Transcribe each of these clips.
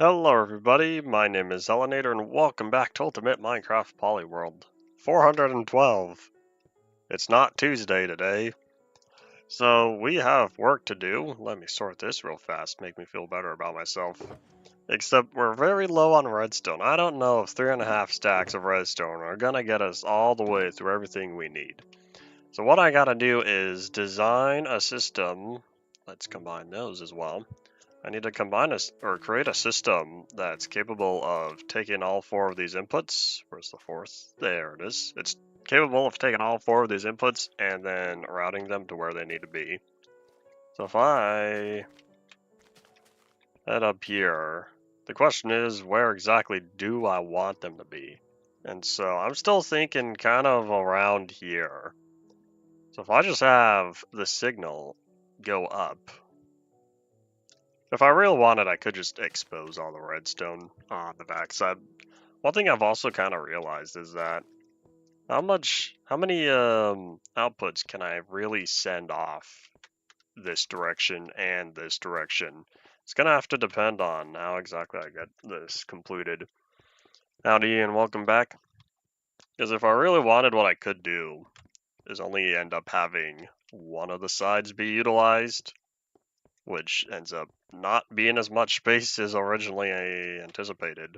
Hello everybody, my name is Elenator and welcome back to Ultimate Minecraft Polyworld 412. It's not Tuesday today, so we have work to do. Let me sort this real fast, make me feel better about myself. Except we're very low on redstone. I don't know if 3.5 stacks of redstone are gonna get us all the way through everything we need. So what I gotta do is design a system. Let's combine those as well. I need to combine or create a system that's capable of taking all four of these inputs. Where's the fourth? There it is. It's capable of taking all four of these inputs and then routing them to where they need to be. So if I head up here, the question is, where exactly do I want them to be? And so I'm still thinking kind of around here. So if I just have the signal go up, if I really wanted, I could just expose all the redstone on the backside. One thing I've also kind of realized is that how many outputs can I really send off this direction and this direction? It's gonna have to depend on how exactly I get this completed. Howdy and welcome back. Because if I really wanted, what I could do is only end up having one of the sides be utilized, which ends up not being as much space as originally anticipated.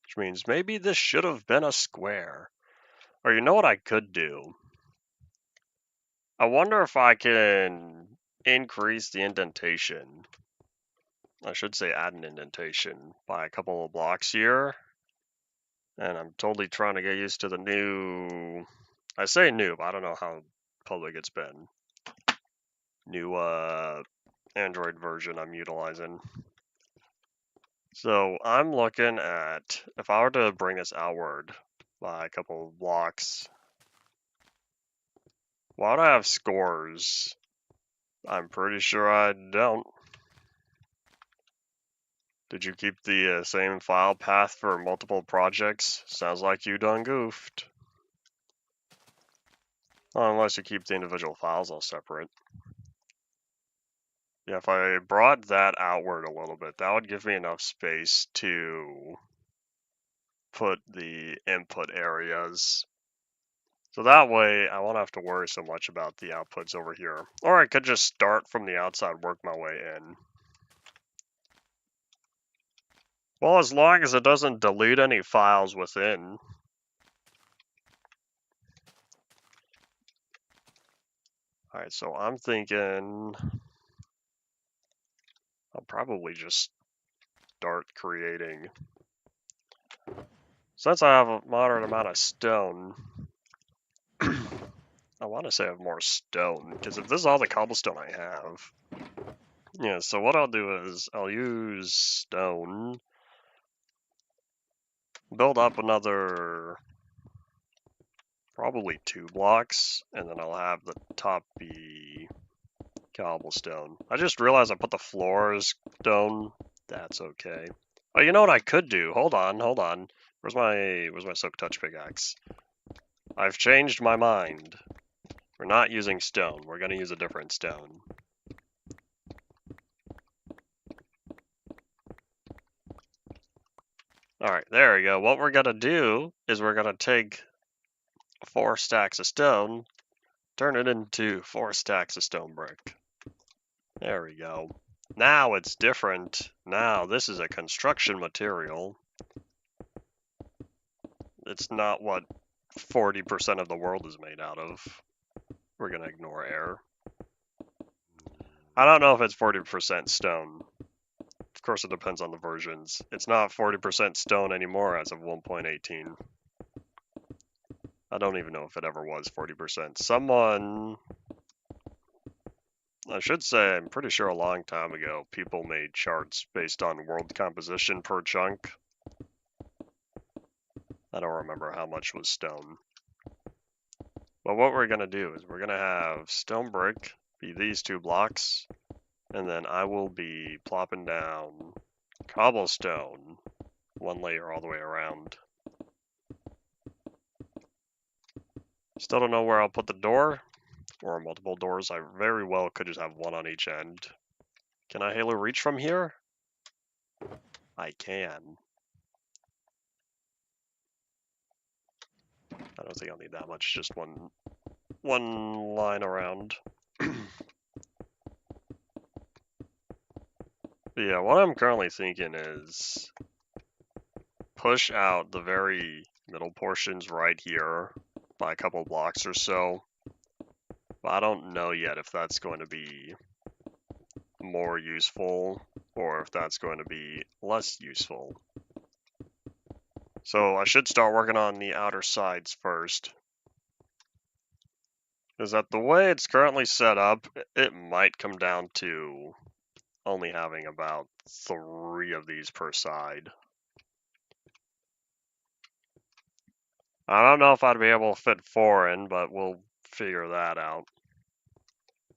Which means maybe this should have been a square. Or you know what I could do? I wonder if I can increase the indentation. I should say add an indentation by a couple of blocks here. And I'm totally trying to get used to the new... I say new, but I don't know how public it's been. New Android version I'm utilizing. So I'm looking at, if I were to bring this outward by a couple of blocks, why do I have scores? I'm pretty sure I don't. Did you keep the same file path for multiple projects? Sounds like you done goofed. Well, unless you keep the individual files all separate. Yeah, if I brought that outward a little bit, that would give me enough space to put the input areas. So that way, I won't have to worry so much about the outputs over here. Or I could just start from the outside, work my way in. Well, as long as it doesn't delete any files within. Alright, so I'm thinking I'll probably just start creating. Since I have a moderate amount of stone, I want to say I have more stone, because if this is all the cobblestone I have, yeah, so what I'll do is I'll use stone, build up another probably 2 blocks, and then I'll have the top be cobblestone. I just realized I put the floors stone. That's okay. Oh, you know what I could do? Hold on. Where's my soak touch pickaxe? I've changed my mind. We're not using stone. We're gonna use a different stone. Alright, there we go. What we're gonna do is we're gonna take 4 stacks of stone, turn it into 4 stacks of stone brick. There we go. Now it's different. Now this is a construction material. It's not what 40% of the world is made out of. We're gonna ignore air. I don't know if it's 40% stone. Of course, it depends on the versions. It's not 40% stone anymore as of 1.18. I don't even know if it ever was 40%. Someone, I should say, I'm pretty sure a long time ago, people made charts based on world composition per chunk. I don't remember how much was stone. But what we're going to do is we're going to have stone brick be these 2 blocks, and then I will be plopping down cobblestone 1 layer all the way around. Still don't know where I'll put the door, or multiple doors. I very well could just have 1 on each end. Can I Halo reach from here? I can. I don't think I'll need that much, just one line around. Yeah, what I'm currently thinking is push out the very middle portions right here by a couple blocks or so. But I don't know yet if that's going to be more useful or if that's going to be less useful. So I should start working on the outer sides first. Is that the way it's currently set up, it might come down to only having about 3 of these per side. I don't know if I'd be able to fit 4 in, but we'll figure that out.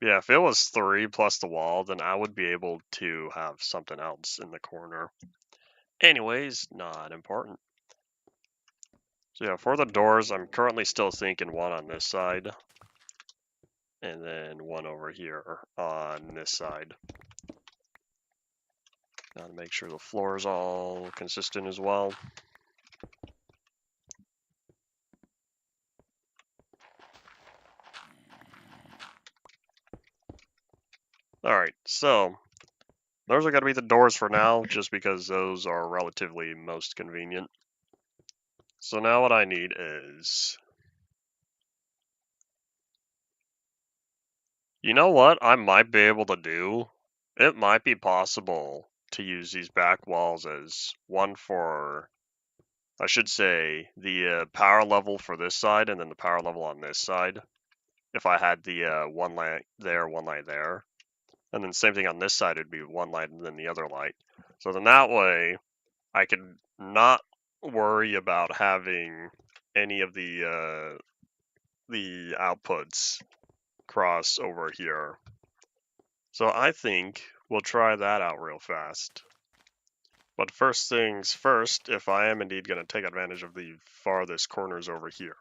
Yeah, if it was 3 plus the wall, then I would be able to have something else in the corner. Anyways, not important. So yeah, for the doors, I'm currently still thinking 1 on this side, and then 1 over here on this side. Now to make sure the floor is all consistent as well. Alright, so those are going to be the doors for now, just because those are relatively most convenient. So now what I need is... You know what I might be able to do? It might be possible to use these back walls as one for, I should say, the power level for this side and then the power level on this side. If I had the 1 light there, 1 light there. And then same thing on this side, it'd be 1 light and then the other light. So then that way, I could not worry about having any of the outputs cross over here. So I think we'll try that out real fast. But first things first, if I am indeed going to take advantage of the farthest corners over here,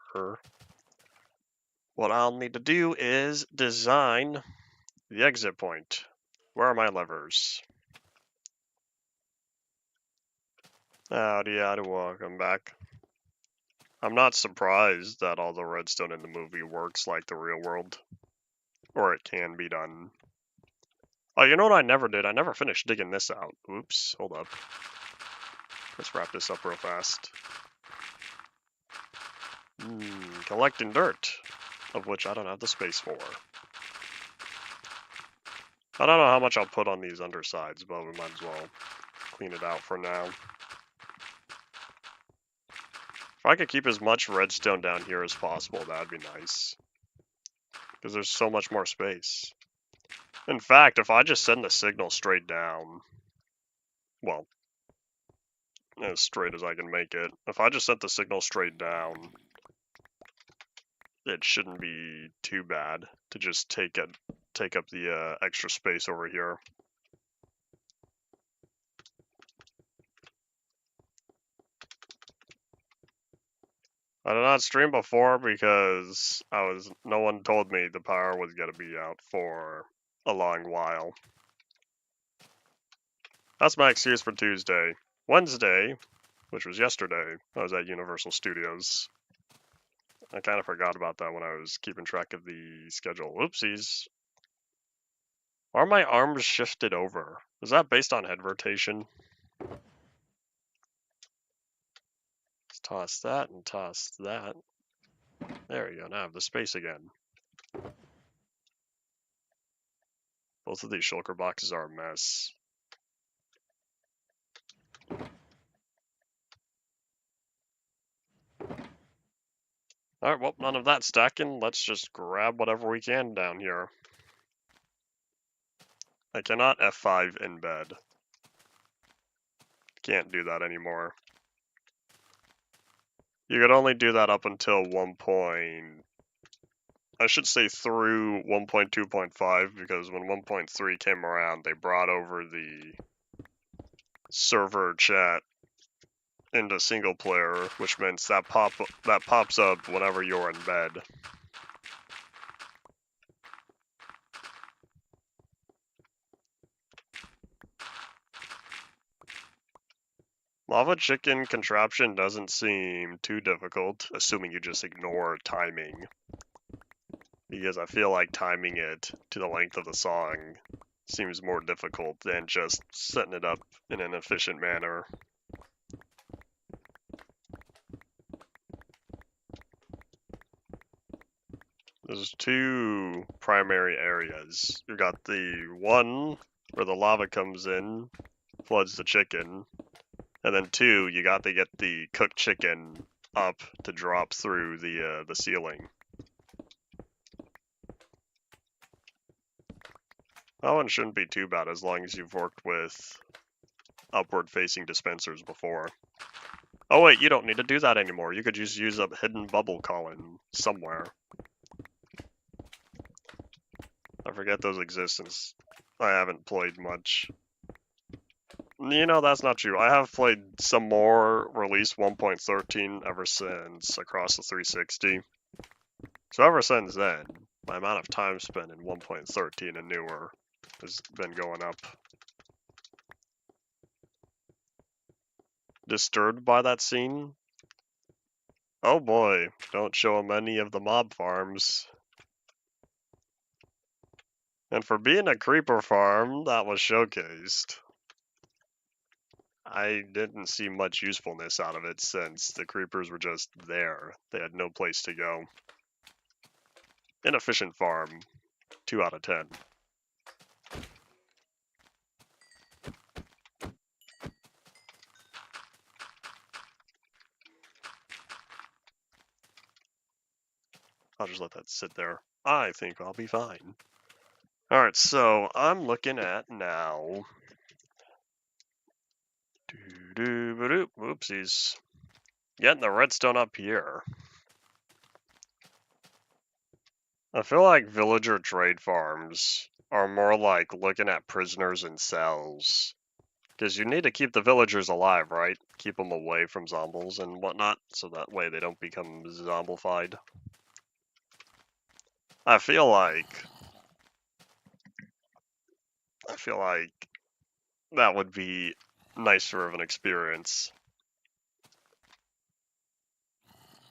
what I'll need to do is design the exit point. Where are my levers? Howdy, welcome back. I'm not surprised that all the redstone in the movie works like the real world. Or it can be done. Oh, you know what I never did? I never finished digging this out. Oops, hold up. Let's wrap this up real fast. Collecting dirt, of which I don't have the space for. I don't know how much I'll put on these undersides, but we might as well clean it out for now. If I could keep as much redstone down here as possible, that'd be nice. Because there's so much more space. In fact, if I just send the signal straight down, well, as straight as I can make it, if I just sent the signal straight down, it shouldn't be too bad to just take up the extra space over here. I did not stream before because no one told me the power was gonna be out for a long while. That's my excuse for Tuesday. Wednesday, which was yesterday, I was at Universal Studios. I kind of forgot about that when I was keeping track of the schedule. Oopsies. Are my arms shifted over? Is that based on head rotation? Let's toss that and toss that. There we go, now I have the space again. Both of these shulker boxes are a mess. Alright, well, none of that stacking. Let's just grab whatever we can down here. I cannot F5 in bed. Can't do that anymore. You could only do that up until I should say through 1.2.5, because when 1.3 came around, they brought over the server chat into single player, which means that pops up whenever you're in bed. Lava chicken contraption doesn't seem too difficult, assuming you just ignore timing. Because I feel like timing it to the length of the song seems more difficult than just setting it up in an efficient manner. There's two primary areas. You got the one where the lava comes in, floods the chicken, and then two, you got to get the cooked chicken up to drop through the ceiling. That one shouldn't be too bad as long as you've worked with upward-facing dispensers before. Oh wait, you don't need to do that anymore. You could just use a hidden bubble column somewhere. I forget those exist since I haven't played much. You know, that's not true. I have played some more release 1.13 ever since across the 360. So ever since then, my amount of time spent in 1.13 and newer has been going up. Disturbed by that scene? Oh boy, don't show him any of the mob farms. And for being a creeper farm, that was showcased. I didn't see much usefulness out of it since the creepers were just there. They had no place to go. Inefficient farm, 2 out of 10. I'll just let that sit there. I think I'll be fine. Alright, so I'm looking at now. Oopsies. Getting the redstone up here. I feel like villager trade farms are more like looking at prisoners in cells. Because you need to keep the villagers alive, right? Keep them away from zombies and whatnot, so that way they don't become zombified. I feel like that would be nicer of an experience.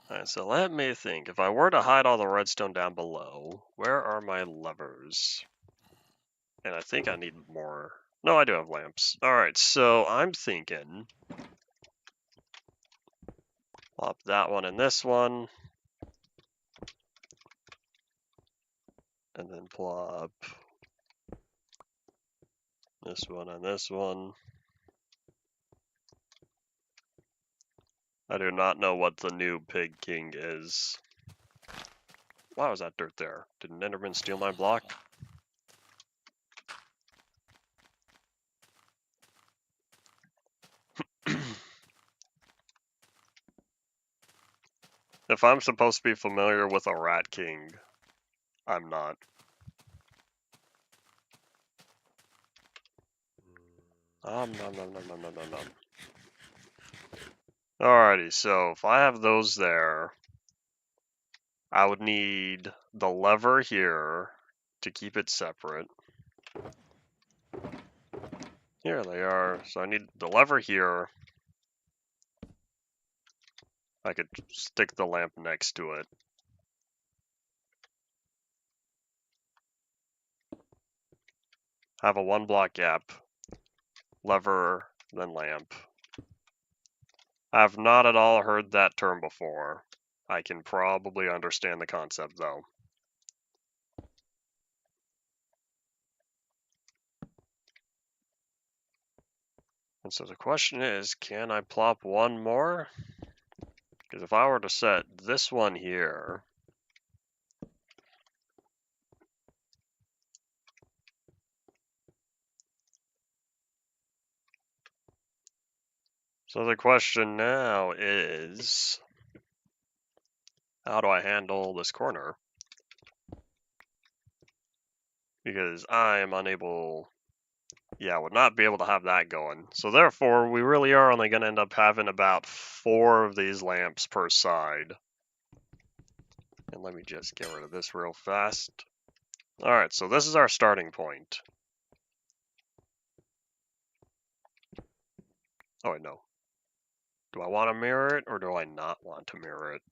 Alright, so let me think. If I were to hide all the redstone down below, where are my levers? And I think I need more. No, I do have lamps. Alright, so I'm thinking plop that one and this one. And then plop this one and this one. I do not know what the new Pig King is. Why was that dirt there? Did an Enderman steal my block? If I'm supposed to be familiar with a Rat King, I'm not. Nom nom nom nom nom nom nom. Alrighty, so if I have those there, I would need the lever here to keep it separate. Here they are. So I need the lever here. I could stick the lamp next to it. Have a 1 block gap. Lever, then lamp. I've not at all heard that term before. I can probably understand the concept though. And so the question is, can I plop one more? Because if I were to set this one here, so the question now is, how do I handle this corner? Because I am unable, I would not be able to have that going. So therefore, we really are only going to end up having about 4 of these lamps per side. And let me just get rid of this real fast. Alright, so this is our starting point. Oh, wait, no. Do I want to mirror it or do I not want to mirror it?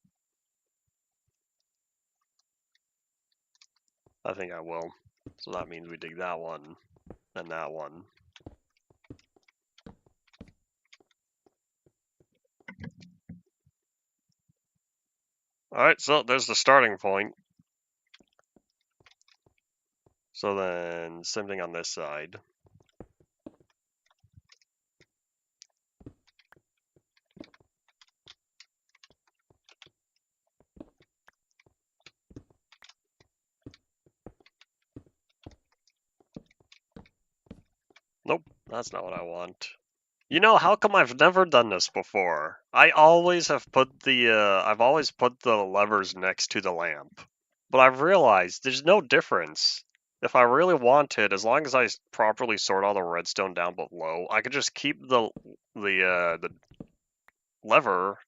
I think I will. So that means we dig that one and that one. Alright, so there's the starting point. So then, same thing on this side. Nope, that's not what I want. You know, how come I've never done this before? I always have put I've always put the levers next to the lamp. But I've realized there's no difference. If I really wanted, as long as I properly sort all the redstone down below, I could just keep the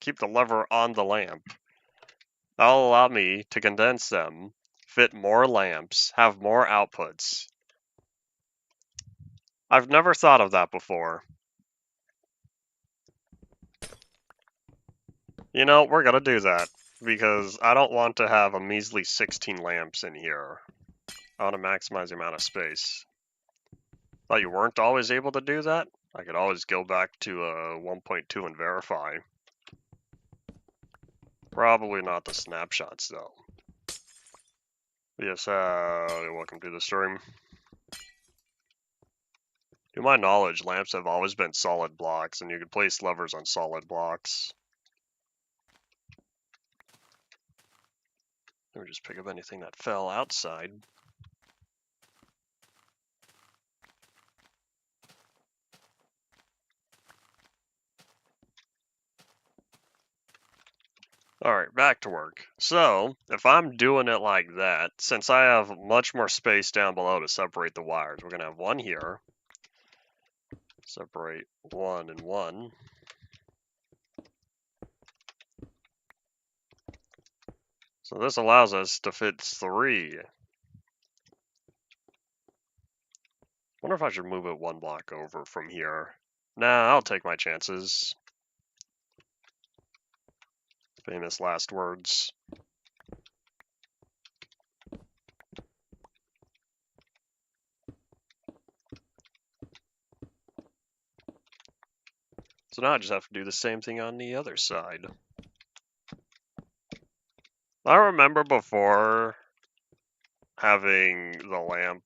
keep the lever on the lamp. That'll allow me to condense them, fit more lamps, have more outputs. I've never thought of that before. You know, we're gonna do that, because I don't want to have a measly 16 lamps in here. I want to maximize the amount of space. Thought you weren't always able to do that? I could always go back to 1.2 and verify. Probably not the snapshots, though. Yes, welcome to the stream. To my knowledge, lamps have always been solid blocks, and you could place levers on solid blocks. Let me just pick up anything that fell outside. Alright, back to work. So, if I'm doing it like that, since I have much more space down below to separate the wires, we're going to have one here. Separate one and one. So this allows us to fit 3. Wonder if I should move it 1 block over from here. Nah, I'll take my chances. Famous last words. So now I just have to do the same thing on the other side. I remember before having the lamp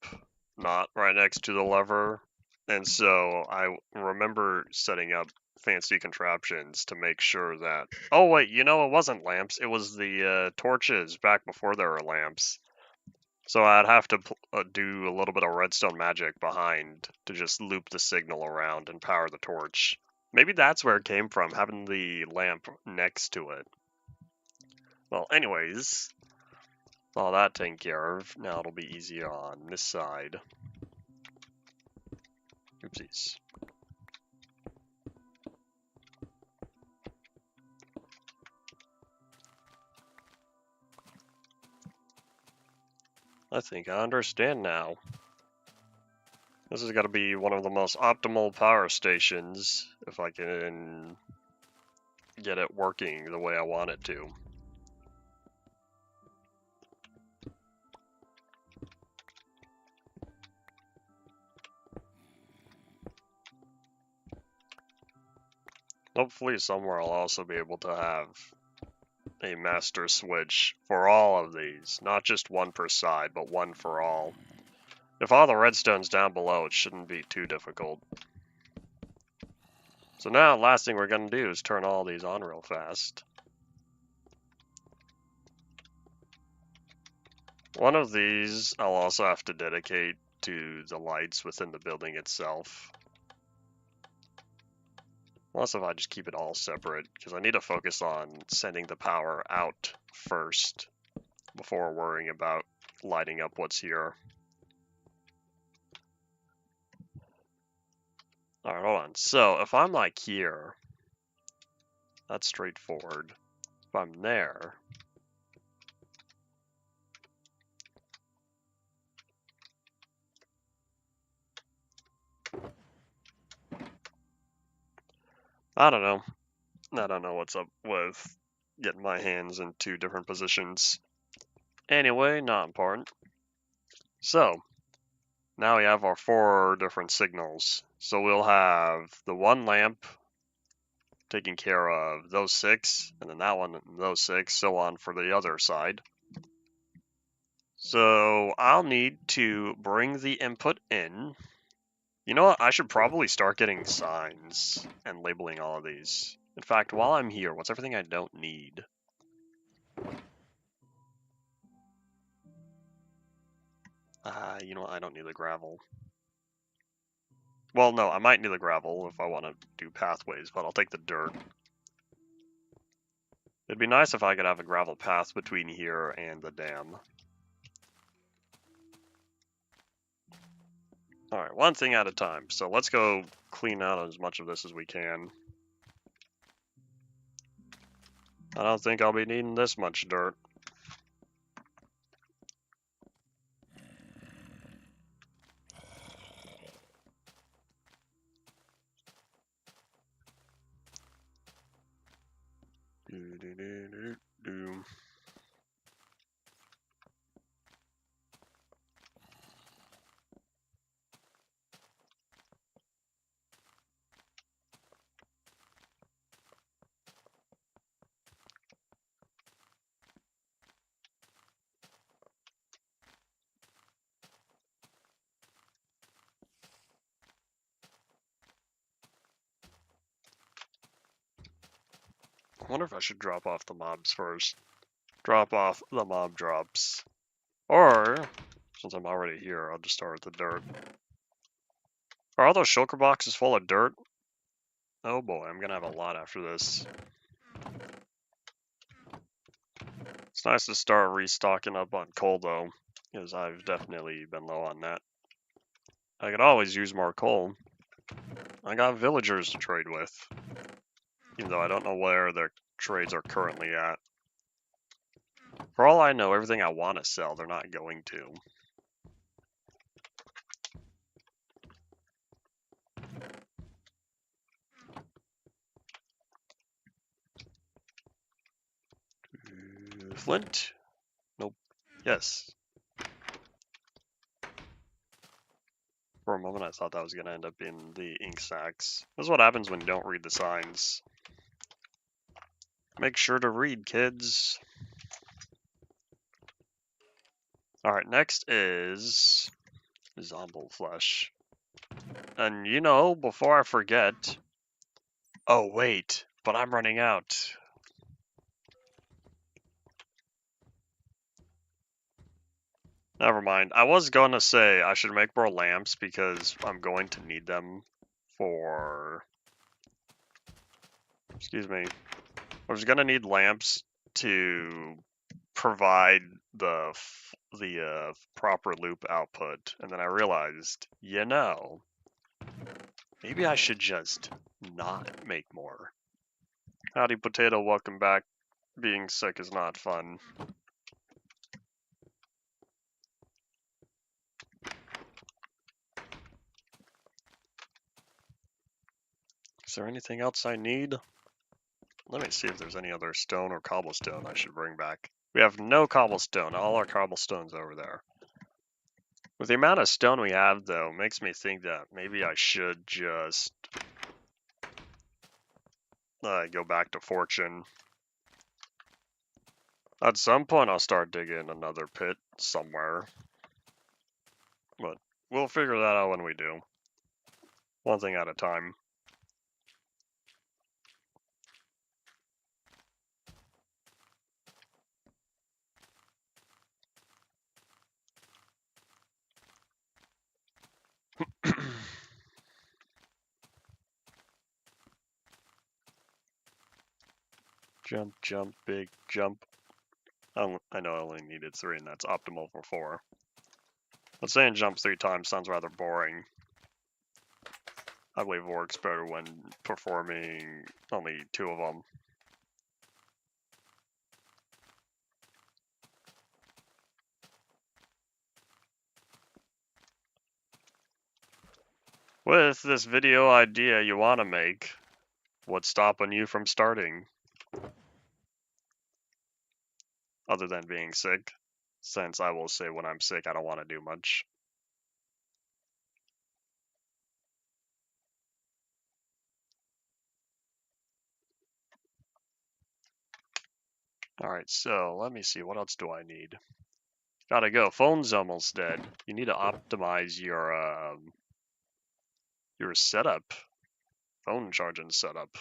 not right next to the lever, and so I remember setting up fancy contraptions to make sure that, oh wait, you know, it wasn't lamps, it was the torches back before there were lamps. So I'd have to do a little bit of redstone magic behind to just loop the signal around and power the torch. Maybe that's where it came from, having the lamp next to it. Well, anyways, all that taken care of. Now it'll be easier on this side. Oopsies. I think I understand now. This is going to be one of the most optimal power stations if I can get it working the way I want it to. Hopefully somewhere I'll also be able to have a master switch for all of these, not just one per side, but one for all. If all the redstone's down below, it shouldn't be too difficult. So now, last thing we're going to do is turn all these on real fast. One of these I'll also have to dedicate to the lights within the building itself. Unless if I just keep it all separate, because I need to focus on sending the power out first before worrying about lighting up what's here. Alright, hold on. So, if I'm like here, that's straightforward. If I'm there, I don't know. I don't know what's up with getting my hands in two different positions. Anyway, not important. So, now we have our 4 different signals. So we'll have the one lamp taking care of those 6, and then that one and those 6, so on for the other side. So I'll need to bring the input in. You know what? I should probably start getting signs and labeling all of these. In fact, while I'm here, what's everything I don't need? You know what? I don't need the gravel. Well, no, I might need the gravel if I want to do pathways, but I'll take the dirt. It'd be nice if I could have a gravel path between here and the dam. Alright, one thing at a time. So let's go clean out as much of this as we can. I don't think I'll be needing this much dirt. I wonder if I should drop off the mobs first. Drop off the mob drops. Or, since I'm already here, I'll just start with the dirt. Are all those shulker boxes full of dirt? Oh boy, I'm gonna have a lot after this. It's nice to start restocking up on coal though, because I've definitely been low on that. I could always use more coal. I got villagers to trade with, even though I don't know where their trades are currently at. For all I know, everything I want to sell, they're not going to. Flint? Nope. Yes. For a moment, I thought that was going to end up in the ink sacks. This is what happens when you don't read the signs. Make sure to read, kids. Alright, next is Zomble Flesh. And you know, before I forget... Oh, wait, but I'm running out. Never mind. I was going to say I should make more lamps because I'm going to need them for... Excuse me. I was going to need lamps to provide the proper loop output, and then I realized, you know, maybe I should just not make more. Howdy potato, welcome back. Being sick is not fun. Is there anything else I need? Let me see if there's any other stone or cobblestone I should bring back. We have no cobblestone. All our cobblestone's over there. With the amount of stone we have, though, makes me think that maybe I should just go back to fortune. At some point, I'll start digging another pit somewhere. But we'll figure that out when we do. One thing at a time. Jump, jump, big jump. I know I only needed 3, and that's optimal for 4. But saying jump 3 times sounds rather boring. I believe it works better when performing only 2 of them. With this video idea you want to make, What's stopping you from starting? Other than being sick, since I will say when I'm sick, I don't want to do much. Alright, so let me see, what else do I need? Gotta go. Phone's almost dead. You need to optimize your setup. Phone charging setup.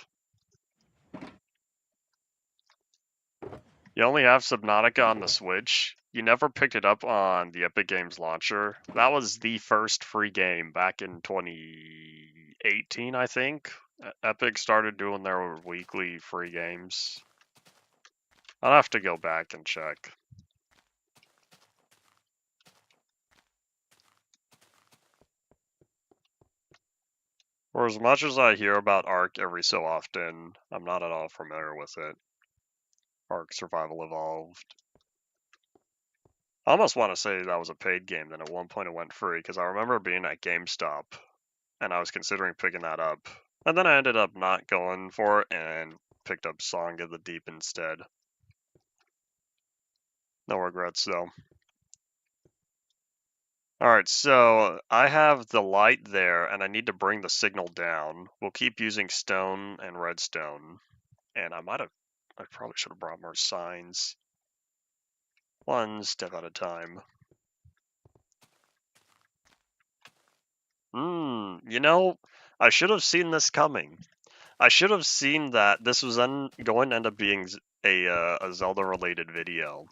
You only have Subnautica on the Switch. You never picked it up on the Epic Games launcher. That was the first free game back in 2018, I think. Epic started doing their weekly free games. I'll have to go back and check. For as much as I hear about Ark every so often, I'm not at all familiar with it. Ark Survival Evolved. I almost want to say that was a paid game, then at one point it went free, because I remember being at GameStop, and I was considering picking that up. And then I ended up not going for it, and picked up Song of the Deep instead. No regrets, though. Alright, so I have the light there, and I need to bring the signal down. We'll keep using stone and redstone. And I probably should have brought more signs. One step at a time. You know, I should have seen this coming. I should have seen that this was going to end up being a Zelda-related video.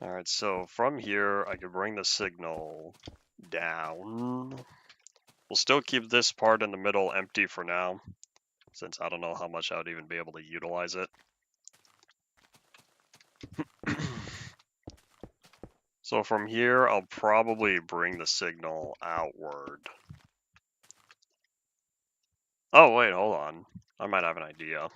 Alright, so from here, I could bring the signal down. We'll still keep this part in the middle empty for now, since I don't know how much I would even be able to utilize it. So from here, I'll probably bring the signal outward. Oh, wait, hold on. I might have an idea.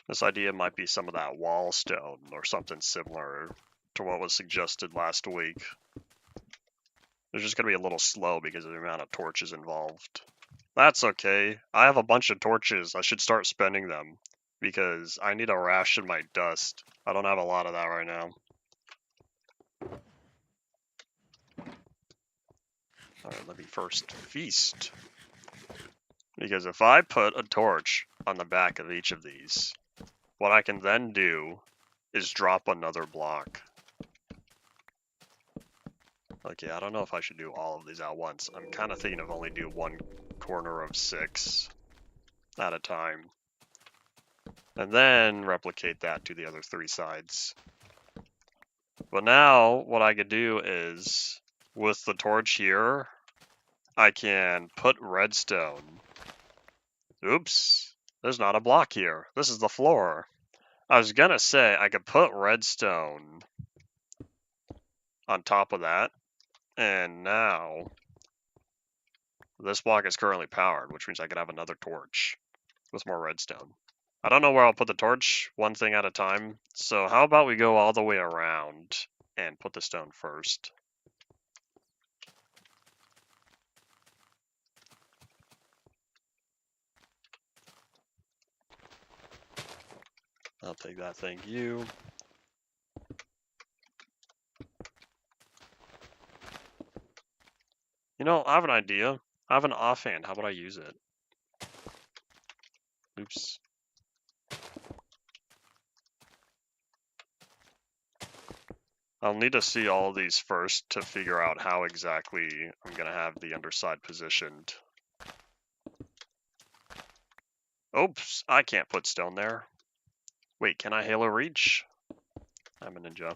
This idea might be some of that wall stone or something similar to what was suggested last week. It's just going to be a little slow because of the amount of torches involved. That's okay. I have a bunch of torches. I should start spending them because I need to ration my dust. I don't have a lot of that right now. Alright, let me first feast. Because if I put a torch on the back of each of these, what I can then do is drop another block. Okay, I don't know if I should do all of these at once. I'm kind of thinking of only do one corner of 6 at a time. And then replicate that to the other 3 sides. But now, what I could do is, with the torch here, I can put redstone. Oops, there's not a block here. This is the floor. I was gonna say, I could put redstone on top of that, and now this block is currently powered, which means I could have another torch with more redstone. I don't know where I'll put the torch, one thing at a time. So how about we go all the way around and put the stone first. I'll take that, thank you. You know, I have an idea. I have an offhand, how about I use it? Oops. I'll need to see all of these first to figure out how exactly I'm going to have the underside positioned. Oops, I can't put stone there. Wait, can I Halo Reach? I'm a ninja.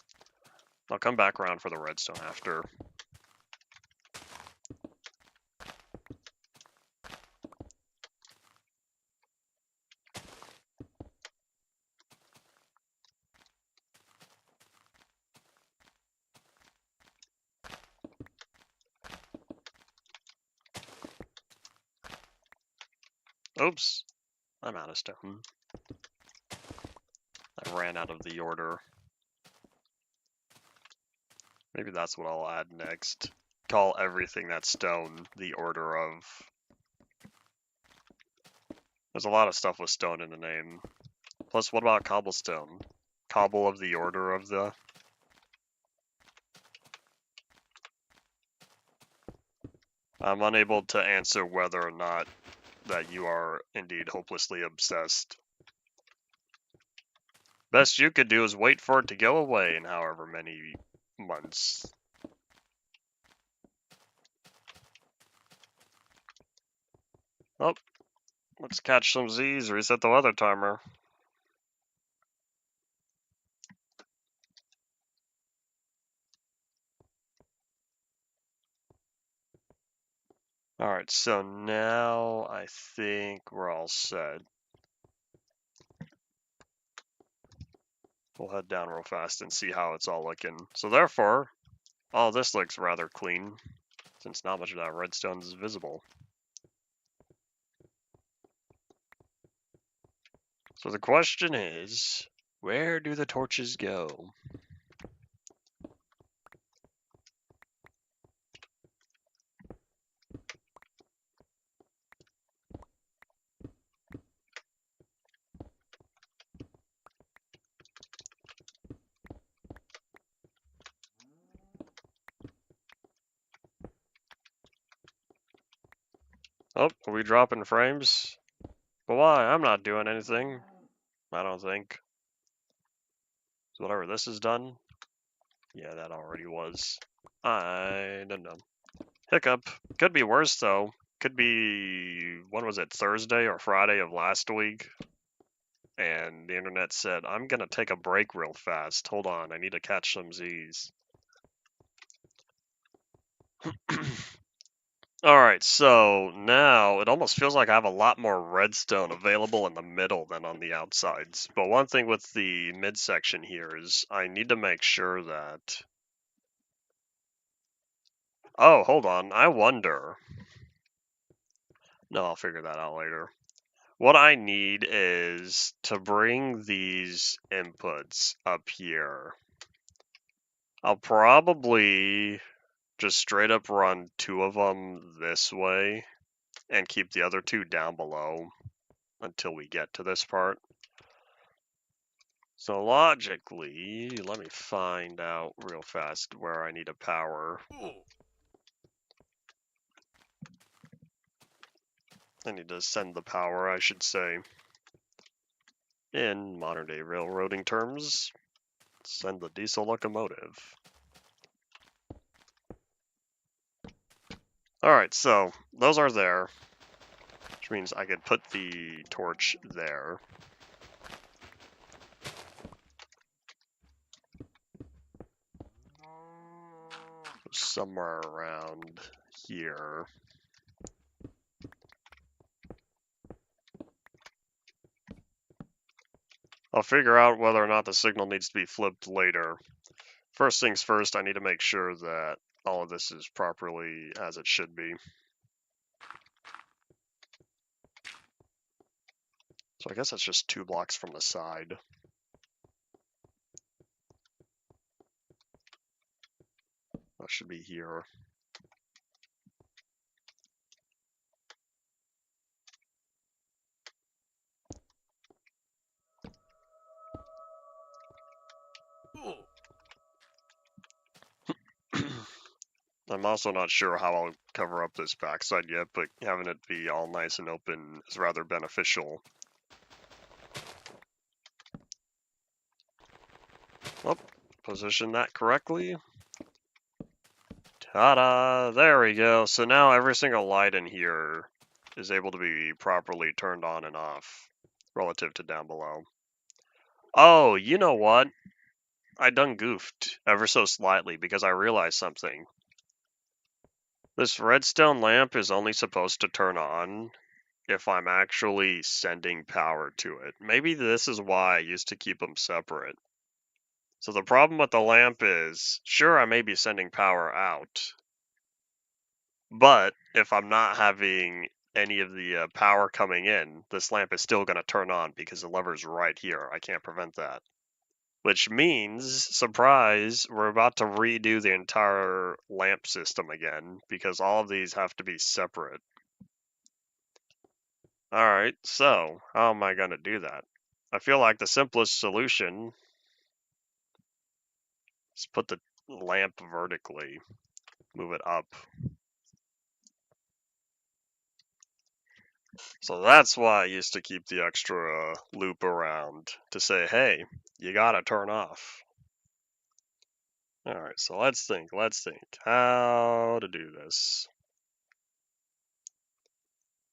I'll come back around for the redstone after. Oops, I'm out of stone. I ran out of the order. Maybe that's what I'll add next. Call everything that's stone the order of. There's a lot of stuff with stone in the name. Plus, what about cobblestone? Cobble of the order of the... I'm unable to answer whether or not that you are indeed hopelessly obsessed. Best you could do is wait for it to go away in however many months. Oh, let's catch some Z's, reset the weather timer. Alright, so now I think we're all set. We'll head down real fast and see how it's all looking. So therefore, all this looks rather clean, since not much of that redstone is visible. So the question is, where do the torches go? Oh, are we dropping frames? But why? I'm not doing anything. I don't think. So whatever this is done. Yeah, that already was. I don't know. Hiccup. Could be worse though. Could be, when was it, Thursday or Friday of last week? And the internet said, I'm gonna take a break real fast. Hold on, I need to catch some Z's. Alright, so now it almost feels like I have a lot more redstone available in the middle than on the outsides. But one thing with the midsection here is I need to make sure that... Oh, hold on, I wonder... No, I'll figure that out later. What I need is to bring these inputs up here. I'll probably just straight up run 2 of them this way and keep the other 2 down below until we get to this part. So logically, let me find out real fast where I need a power. I need to send the power, I should say. In modern day railroading terms, send the diesel locomotive. Alright, so those are there, which means I could put the torch there. Somewhere around here. I'll figure out whether or not the signal needs to be flipped later. First things first, I need to make sure that all of this is properly as it should be. So I guess that's just 2 blocks from the side. That should be here. I'm also not sure how I'll cover up this backside yet, but having it be all nice and open is rather beneficial. Oh, position that correctly. Ta-da! There we go. So now every single light in here is able to be properly turned on and off relative to down below. Oh, you know what? I done goofed ever so slightly because I realized something. This redstone lamp is only supposed to turn on if I'm actually sending power to it. Maybe this is why I used to keep them separate. So the problem with the lamp is, sure, I may be sending power out, but if I'm not having any of the power coming in, this lamp is still going to turn on because the lever's right here. I can't prevent that. Which means, surprise, we're about to redo the entire lamp system again, because all of these have to be separate. Alright, so, how am I going to do that? I feel like the simplest solution is put the lamp vertically, move it up. So that's why I used to keep the extra loop around, to say, hey, you gotta turn off. Alright, so let's think how to do this.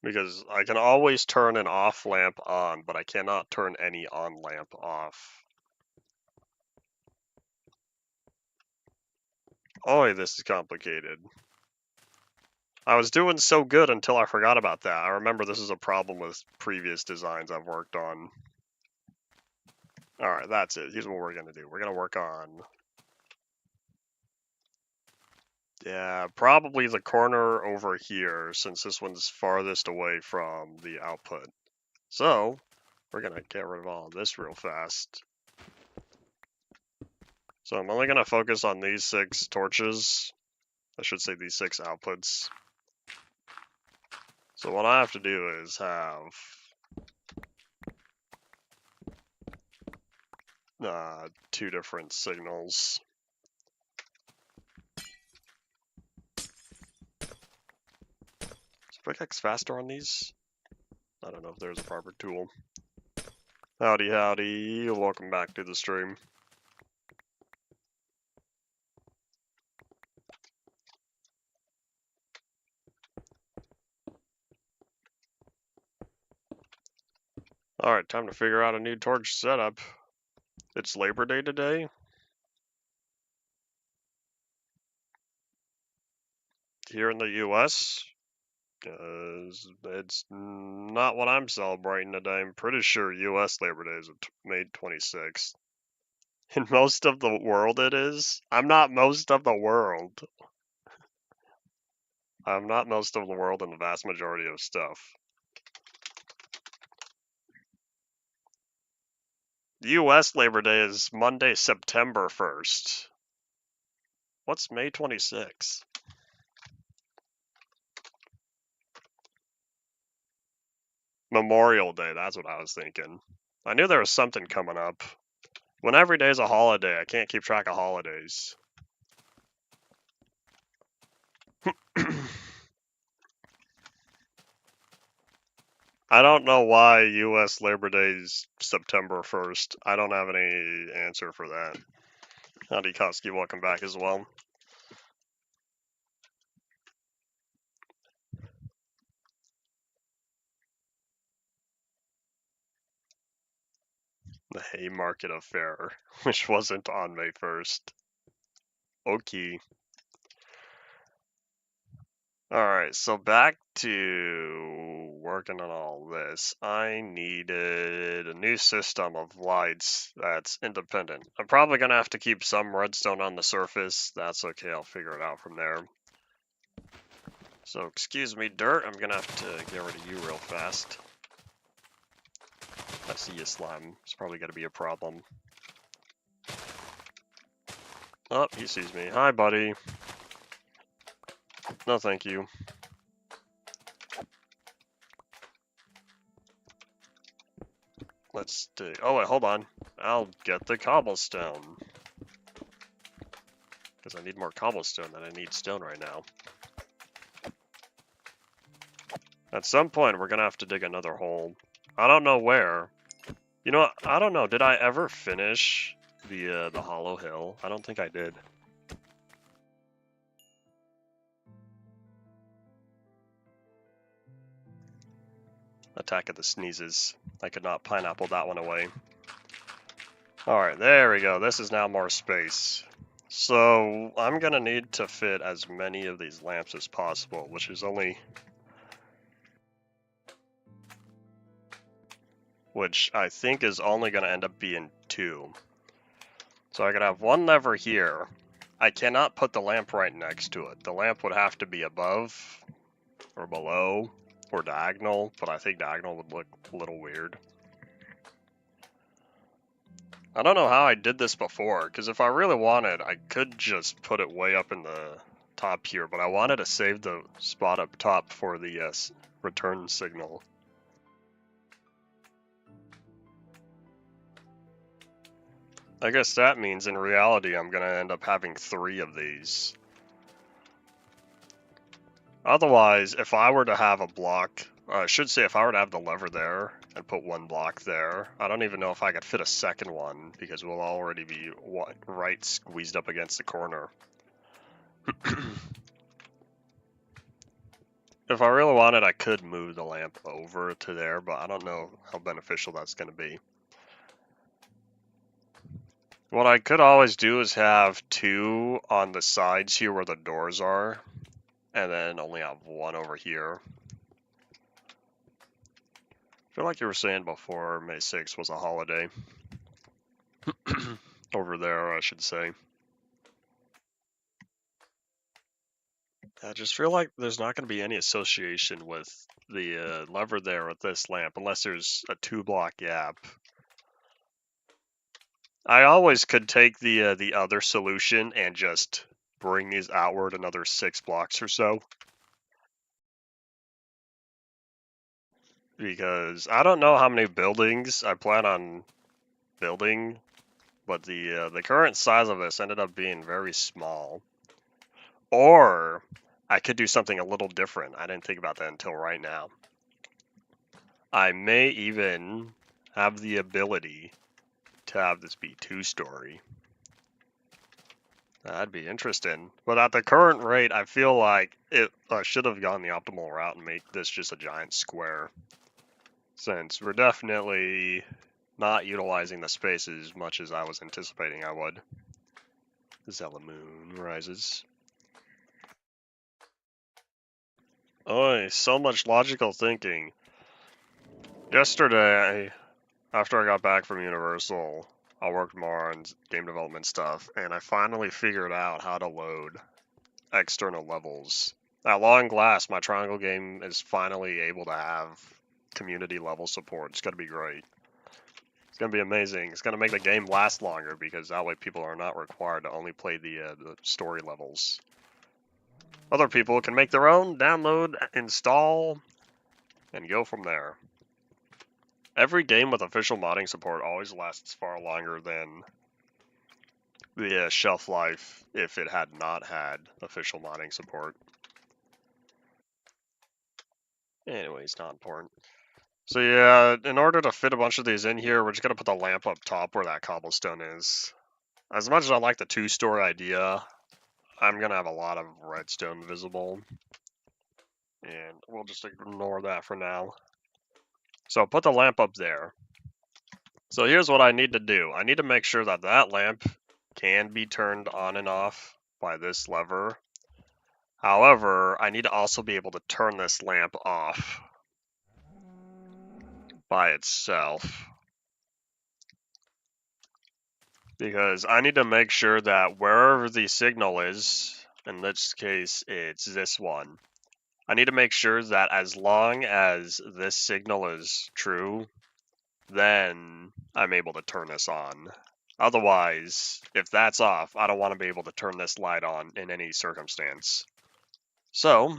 Because I can always turn an off lamp on, but I cannot turn any on lamp off. Oh, this is complicated. I was doing so good until I forgot about that. I remember this is a problem with previous designs I've worked on. Alright, that's it. Here's what we're gonna do. We're gonna work on... yeah, probably the corner over here, since this one's farthest away from the output. So, we're gonna get rid of all of this real fast. So I'm only gonna focus on these 6 torches. I should say these 6 outputs. So what I have to do is have two different signals. Is pickaxe faster on these? I don't know if there's a proper tool. Howdy, howdy. Welcome back to the stream. Alright, time to figure out a new torch setup. It's Labor Day today. Here in the US. It's not what I'm celebrating today. I'm pretty sure US Labor Day is May 26th. In most of the world it is. I'm not most of the world. I'm not most of the world in the vast majority of stuff. US Labor Day is Monday, September 1st. What's May 26th? Memorial Day, that's what I was thinking. I knew there was something coming up. When every day is a holiday, I can't keep track of holidays. I don't know why US Labor Day is September 1st. I don't have any answer for that. Howdy, Koski, welcome back as well. The Haymarket Affair, which wasn't on May 1st. Okay. Alright, so back to working on all this. I needed a new system of lights that's independent. I'm probably going to have to keep some redstone on the surface. That's okay, I'll figure it out from there. So, excuse me, dirt. I'm going to have to get rid of you real fast. I see you, slime. It's probably going to be a problem. Oh, he sees me. Hi, buddy. No, thank you. Let's do... oh, wait, hold on. I'll get the cobblestone. Because I need more cobblestone than I need stone right now. At some point, we're going to have to dig another hole. I don't know where. You know what? I don't know. Did I ever finish the hollow hill? I don't think I did. Attack of the Sneezes. I could not pineapple that one away. Alright, there we go. This is now more space. So, I'm gonna need to fit as many of these lamps as possible, which is only... which I think is only gonna end up being 2. So I could have one lever here. I cannot put the lamp right next to it. The lamp would have to be above, or below, or diagonal, but I think diagonal would look a little weird. I don't know how I did this before, because if I really wanted, I could just put it way up in the top here, but I wanted to save the spot up top for the return signal. I guess that means in reality I'm going to end up having 3 of these. Otherwise, if I were to have a block, I should say if I were to have the lever there and put 1 block there, I don't even know if I could fit a second one because we'll already be right squeezed up against the corner. If I really wanted, I could move the lamp over to there, but I don't know how beneficial that's going to be. What I could always do is have 2 on the sides here where the doors are, and then only have 1 over here. I feel like you were saying before May 6th was a holiday. Over there, I should say. I just feel like there's not going to be any association with the lever there with this lamp, unless there's a 2-block gap. I always could take the other solution and just bring these outward another 6 blocks or so. Because I don't know how many buildings I plan on building, but the current size of this ended up being very small. Or I could do something a little different. I didn't think about that until right now. I may even have the ability to have this be 2-story. That'd be interesting. But at the current rate, I feel like it should have gone the optimal route and make this just a giant square. Since we're definitely not utilizing the space as much as I was anticipating I would. Zella Moon rises. Oh, so much logical thinking. Yesterday, after I got back from Universal, I worked more on game development stuff, and I finally figured out how to load external levels. At long last, my Triangle game is finally able to have community level support. It's going to be great. It's going to be amazing. It's going to make the game last longer because that way people are not required to only play the story levels. Other people can make their own, download, install, and go from there. Every game with official modding support always lasts far longer than the shelf life if it had not had official modding support. Anyways, not important. So yeah, in order to fit a bunch of these in here, we're just gonna put the lamp up top where that cobblestone is. As much as I like the 2-story idea, I'm gonna have a lot of redstone visible. And we'll just ignore that for now. So put the lamp up there. So here's what I need to do. I need to make sure that that lamp can be turned on and off by this lever. However, I need to also be able to turn this lamp off by itself. Because I need to make sure that wherever the signal is, in this case it's this one, I need to make sure that as long as this signal is true, then I'm able to turn this on. Otherwise, if that's off, I don't want to be able to turn this light on in any circumstance. So,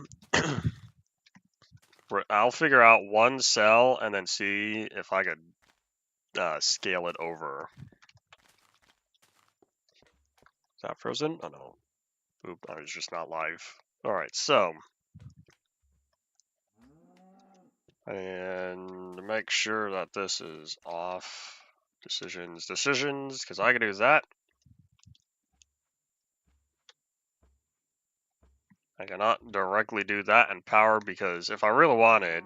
I'll figure out 1 cell and then see if I could scale it over. Is that frozen? Oh no. Oop, I was just not live. Alright, so. And make sure that this is off. Decisions, because I can do that. I cannot directly do that in power because if I really wanted,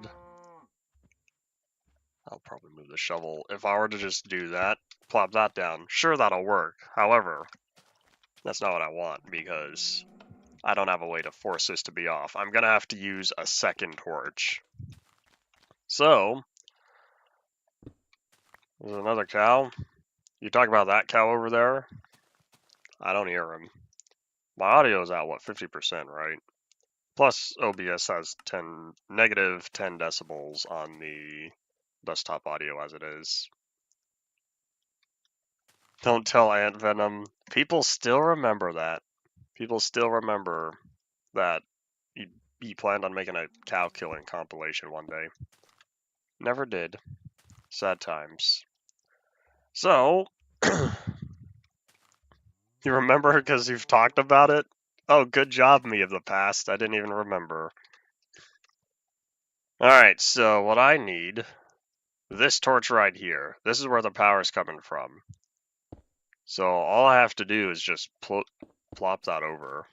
I'll probably move the shovel. If I were to just do that, plop that down, sure, that'll work. However, that's not what I want because I don't have a way to force this to be off. I'm going to have to use a second torch. So, there's another cow. You talk about that cow over there? I don't hear him. My audio is at, what, 50%, right? Plus, OBS has negative 10 decibels on the desktop audio as it is. Don't tell Ant Venom. People still remember that. People still remember that you planned on making a cow killing compilation one day. Never did. Sad times. So, you remember because you've talked about it? Oh, good job, me of the past. I didn't even remember. Alright, so what I need, this torch right here. This is where the power's coming from. So all I have to do is just plop that over.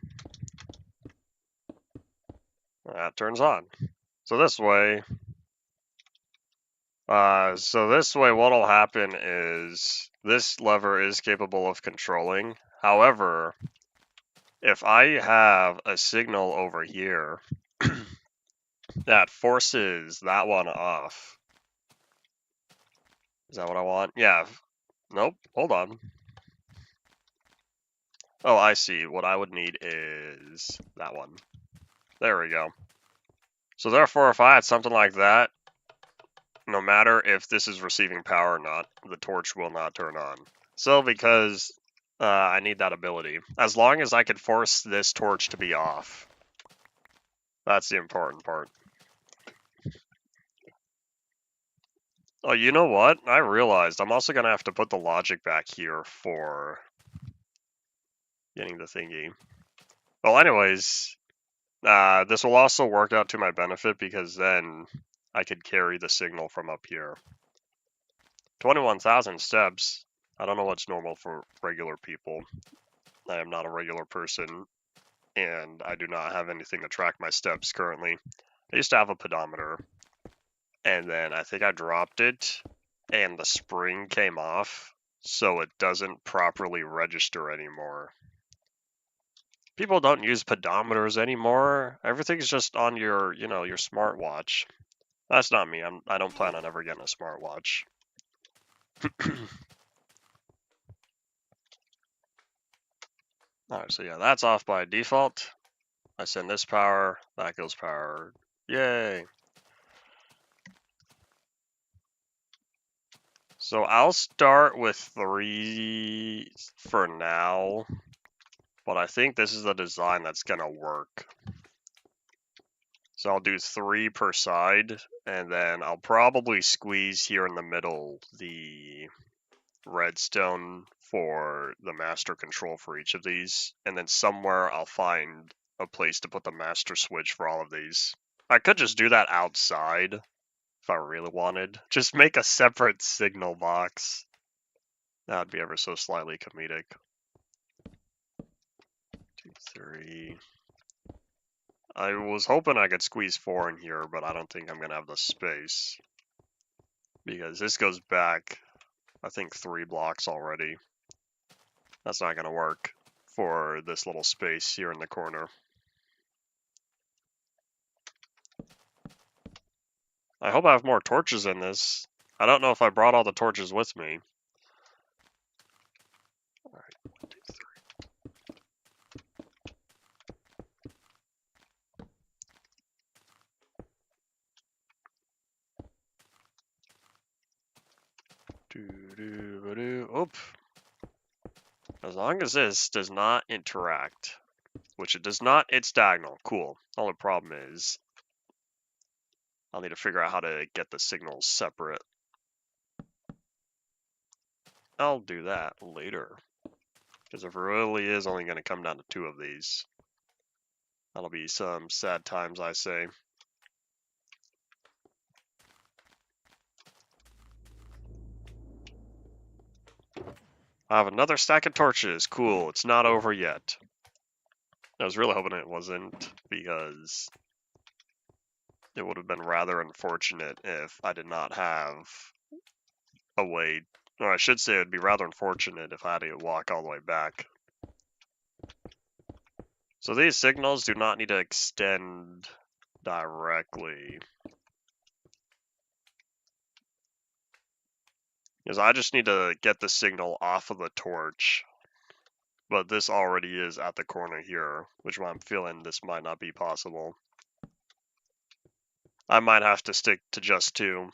That turns on. So this way, what'll happen is this lever is capable of controlling. However, if I have a signal over here that forces that one off. Is that what I want? Yeah. Nope. Hold on. Oh, I see. What I would need is that one. There we go. So therefore, if I had something like that, no matter if this is receiving power or not, the torch will not turn on. So because I need that ability, as long as I could force this torch to be off, that's the important part. Oh, you know what? I realized I'm also going to have to put the logic back here for getting the thingy. Well, anyways, this will also work out to my benefit because then I could carry the signal from up here. 21,000 steps. I don't know what's normal for regular people. I am not a regular person, and I do not have anything to track my steps currently. I used to have a pedometer, and then I think I dropped it, and the spring came off, so it doesn't properly register anymore. People don't use pedometers anymore. Everything's just on your, your smartwatch. That's not me. I don't plan on ever getting a smartwatch. Alright, so yeah, that's off by default. I send this power, that goes power. Yay! So I'll start with 3 for now, but I think this is the design that's gonna work. So I'll do 3 per side, and then I'll probably squeeze here in the middle the redstone for the master control for each of these, and then somewhere I'll find a place to put the master switch for all of these. I could just do that outside if I really wanted. Just make a separate signal box. That would be ever so slightly comedic. 2, 3. I was hoping I could squeeze 4 in here, but I don't think I'm gonna have the space. Because this goes back, I think 3 blocks already. That's not gonna work for this little space here in the corner. I hope I have more torches in this. I don't know if I brought all the torches with me. Alright, 1, 2, 3. Oop. As long as this does not interact, which it does not, it's diagonal. Cool. Only problem is I'll need to figure out how to get the signals separate. I'll do that later. Because if it really is only going to come down to 2 of these, that'll be some sad times, I say. I have another stack of torches. Cool. It's not over yet. I was really hoping it wasn't, because it would have been rather unfortunate if I did not have a way, or I should say it would be rather unfortunate if I had to walk all the way back. So these signals do not need to extend directly. Because I just need to get the signal off of the torch. But this already is at the corner here, which I'm feeling this might not be possible. I might have to stick to just 2.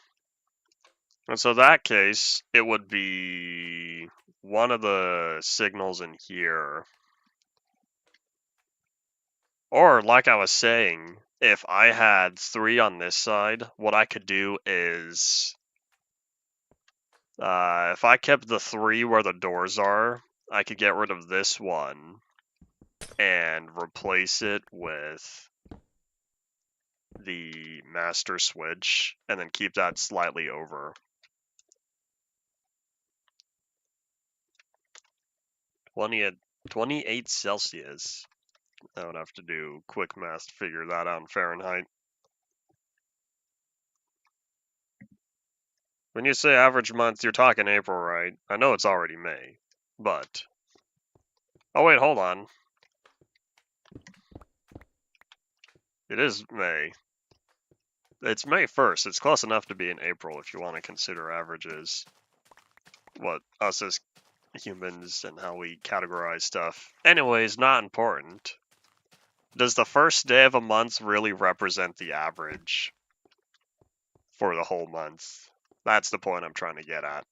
And so in that case, it would be one of the signals in here. Or, like I was saying, if I had 3 on this side, what I could do is, if I kept the 3 where the doors are, I could get rid of this one and replace it with the master switch, and then keep that slightly over. 28 Celsius. I would have to do quick math to figure that out in Fahrenheit. When you say average month, you're talking April, right? I know it's already May, but... Oh wait, hold on. It is May. It's May 1st. It's close enough to be in April if you want to consider averages. What us as humans and how we categorize stuff. Anyways, not important. Does the first day of a month really represent the average for the whole month? That's the point I'm trying to get at.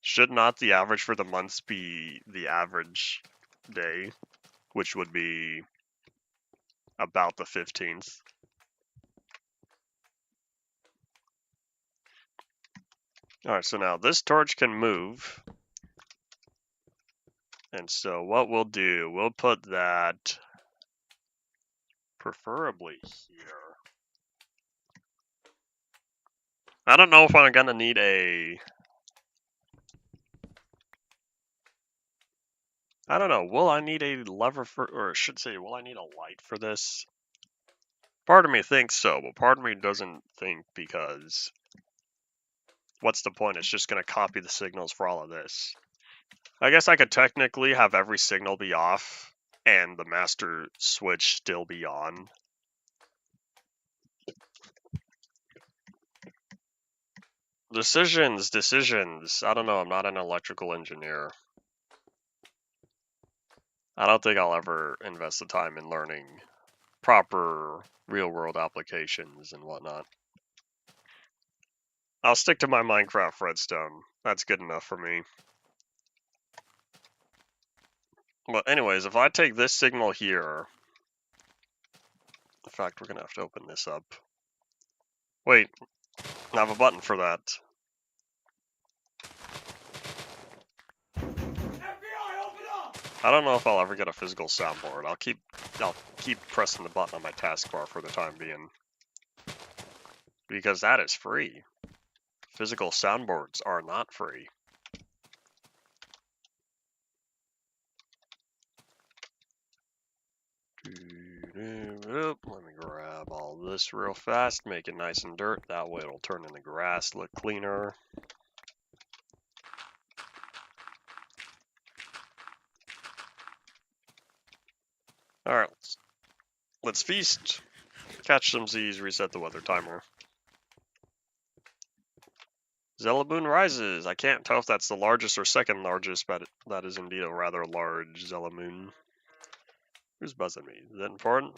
Should not the average for the months be the average day, which would be about the 15th? Alright, so now this torch can move. And so what we'll do, we'll put that preferably here. I don't know if I'm gonna need a... I don't know, will I need a lever for, or I should say, will I need a light for this? Part of me thinks so, but part of me doesn't think, because what's the point? It's just gonna copy the signals for all of this. I guess I could technically have every signal be off and the master switch still be on. Decisions. I don't know, I'm not an electrical engineer. I don't think I'll ever invest the time in learning proper real-world applications and whatnot. I'll stick to my Minecraft redstone. That's good enough for me. But anyways, if I take this signal here... In fact, we're gonna have to open this up. Wait, I have a button for that. I don't know if I'll ever get a physical soundboard. I'll keep pressing the button on my taskbar for the time being. Because that is free. Physical soundboards are not free. Let me grab all this real fast, make it nice and dirt. That way it'll turn into grass, look cleaner. Alright, let's feast. Catch some Z's, reset the weather timer. Zellaboon rises. I can't tell if that's the largest or second largest, but that is indeed a rather large Zellaboon. Who's buzzing me? Is that important?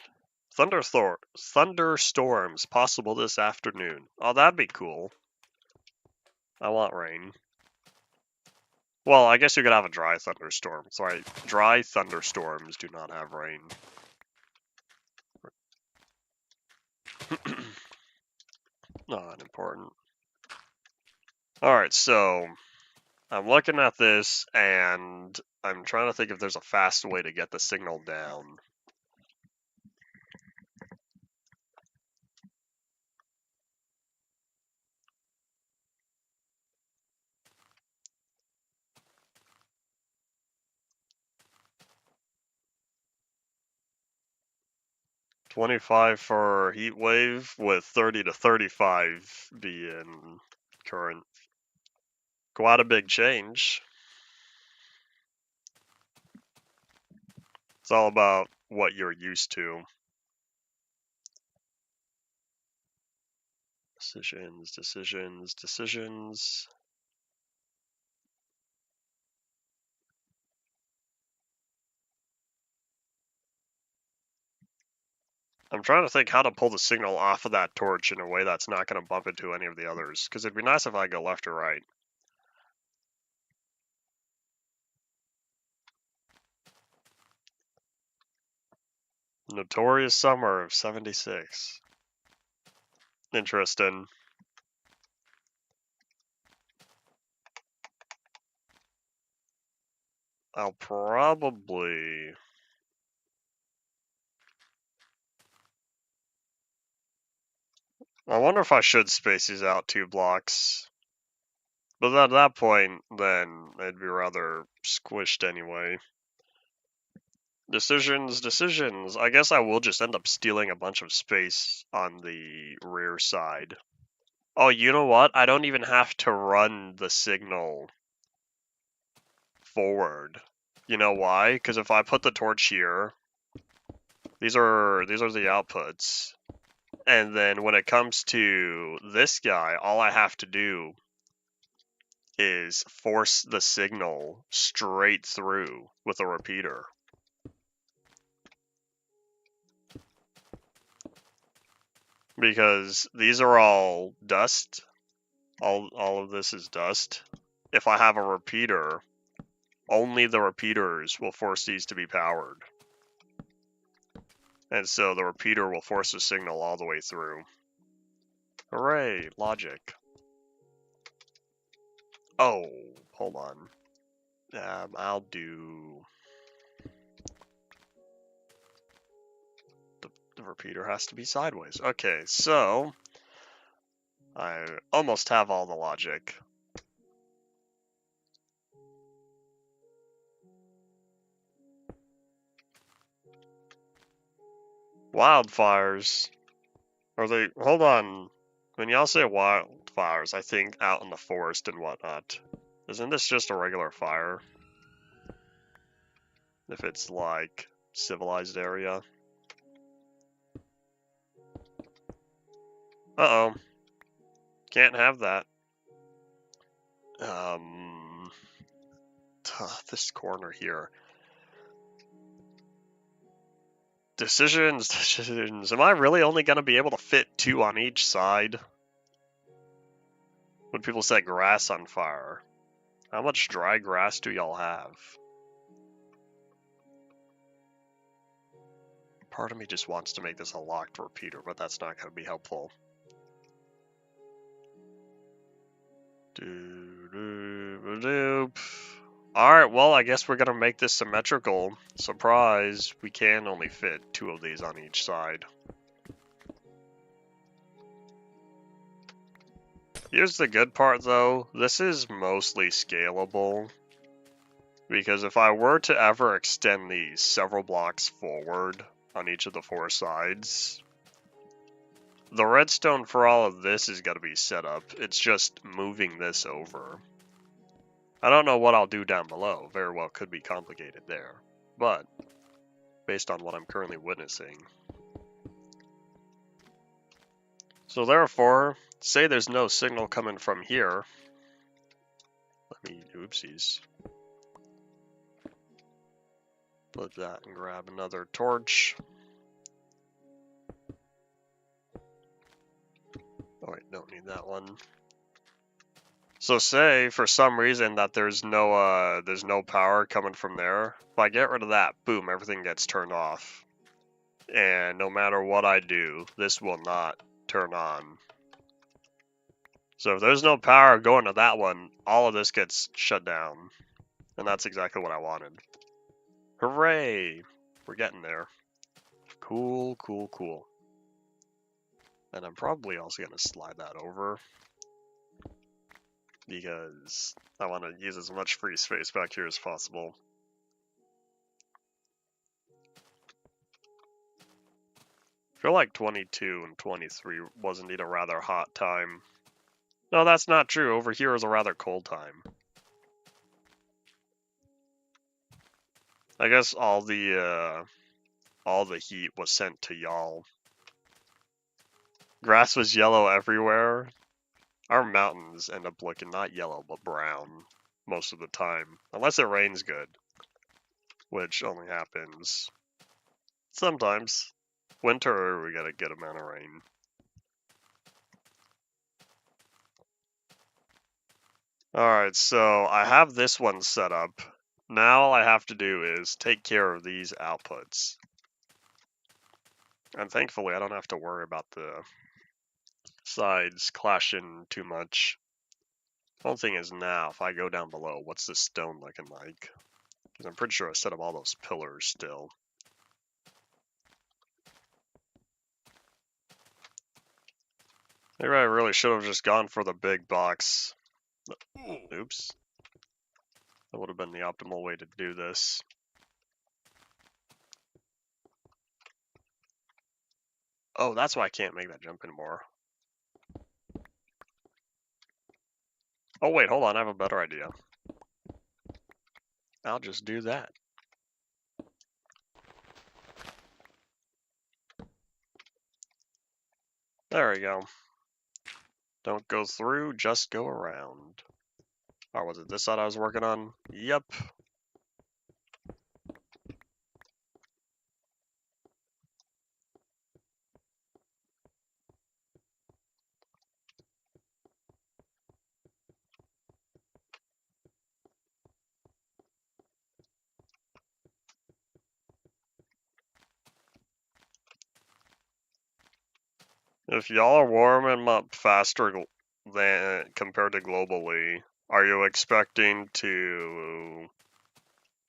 Thunderstorms possible this afternoon. Oh, that'd be cool. I want rain. Well, I guess you could have a dry thunderstorm. Sorry, dry thunderstorms do not have rain. Not important. Alright, so I'm looking at this and I'm trying to think if there's a fast way to get the signal down. $25 for heat wave with 30 to 35 being current. Quite a big change. It's all about what you're used to. Decisions. I'm trying to think how to pull the signal off of that torch in a way that's not going to bump into any of the others, because it'd be nice if I go left or right. Notorious summer of 76. Interesting. I'll probably... I wonder if I should space these out 2 blocks. But at that point, then they'd be rather squished anyway. Decisions. I guess I will just end up stealing a bunch of space on the rear side. Oh, you know what? I don't even have to run the signal forward. You know why? Because if I put the torch here, these are the outputs. And then when it comes to this guy, all I have to do is force the signal straight through with a repeater. Because these are all dust. All of this is dust. If I have a repeater, only the repeaters will force these to be powered. And so the repeater will force the signal all the way through. Hooray, logic. Oh, hold on. I'll do... The repeater has to be sideways. Okay, so... I almost have all the logic. Wildfires. Are they... Hold on. When y'all say wildfires, I think out in the forest and whatnot. Isn't this just a regular fire? If it's like civilized area. Uh-oh. Can't have that. This corner here. Decisions. Am I really only going to be able to fit 2 on each side? When people set grass on fire. How much dry grass do y'all have? Part of me just wants to make this a locked repeater, but that's not going to be helpful. Alright, well, I guess we're going to make this symmetrical. Surprise, we can only fit 2 of these on each side. Here's the good part, though. This is mostly scalable. Because if I were to ever extend these several blocks forward on each of the 4 sides, the redstone for all of this is going to be set up. It's just moving this over. I don't know what I'll do down below. Very well could be complicated there. But, based on what I'm currently witnessing. So therefore, say there's no signal coming from here. Let me, oopsies. Put that and grab another torch. Oh wait, don't need that one. So say for some reason that there's no power coming from there. If I get rid of that, boom, everything gets turned off. And no matter what I do, this will not turn on. So if there's no power going to that one, all of this gets shut down. And that's exactly what I wanted. Hooray! We're getting there. Cool, cool, cool. And I'm probably also going to slide that over. Because I want to use as much free space back here as possible. I feel like 22 and 23 was indeed a rather hot time. No, that's not true. Over here is a rather cold time. I guess all the heat was sent to y'all. Grass was yellow everywhere. Our mountains end up looking not yellow, but brown most of the time. Unless it rains good. Which only happens sometimes. Winter, we get a good amount of rain. Alright, so I have this one set up. Now all I have to do is take care of these outputs. And thankfully, I don't have to worry about the sides clashing too much. The whole thing is now, if I go down below, what's this stone looking like? Because I'm pretty sure I set up all those pillars still. Maybe I really should have just gone for the big box. Oops. That would have been the optimal way to do this. Oh, that's why I can't make that jump anymore. Oh wait, hold on, I have a better idea. I'll just do that. There we go. Don't go through, just go around. Or was it this side I was working on? Yep. If y'all are warming them up faster than compared to globally, are you expecting to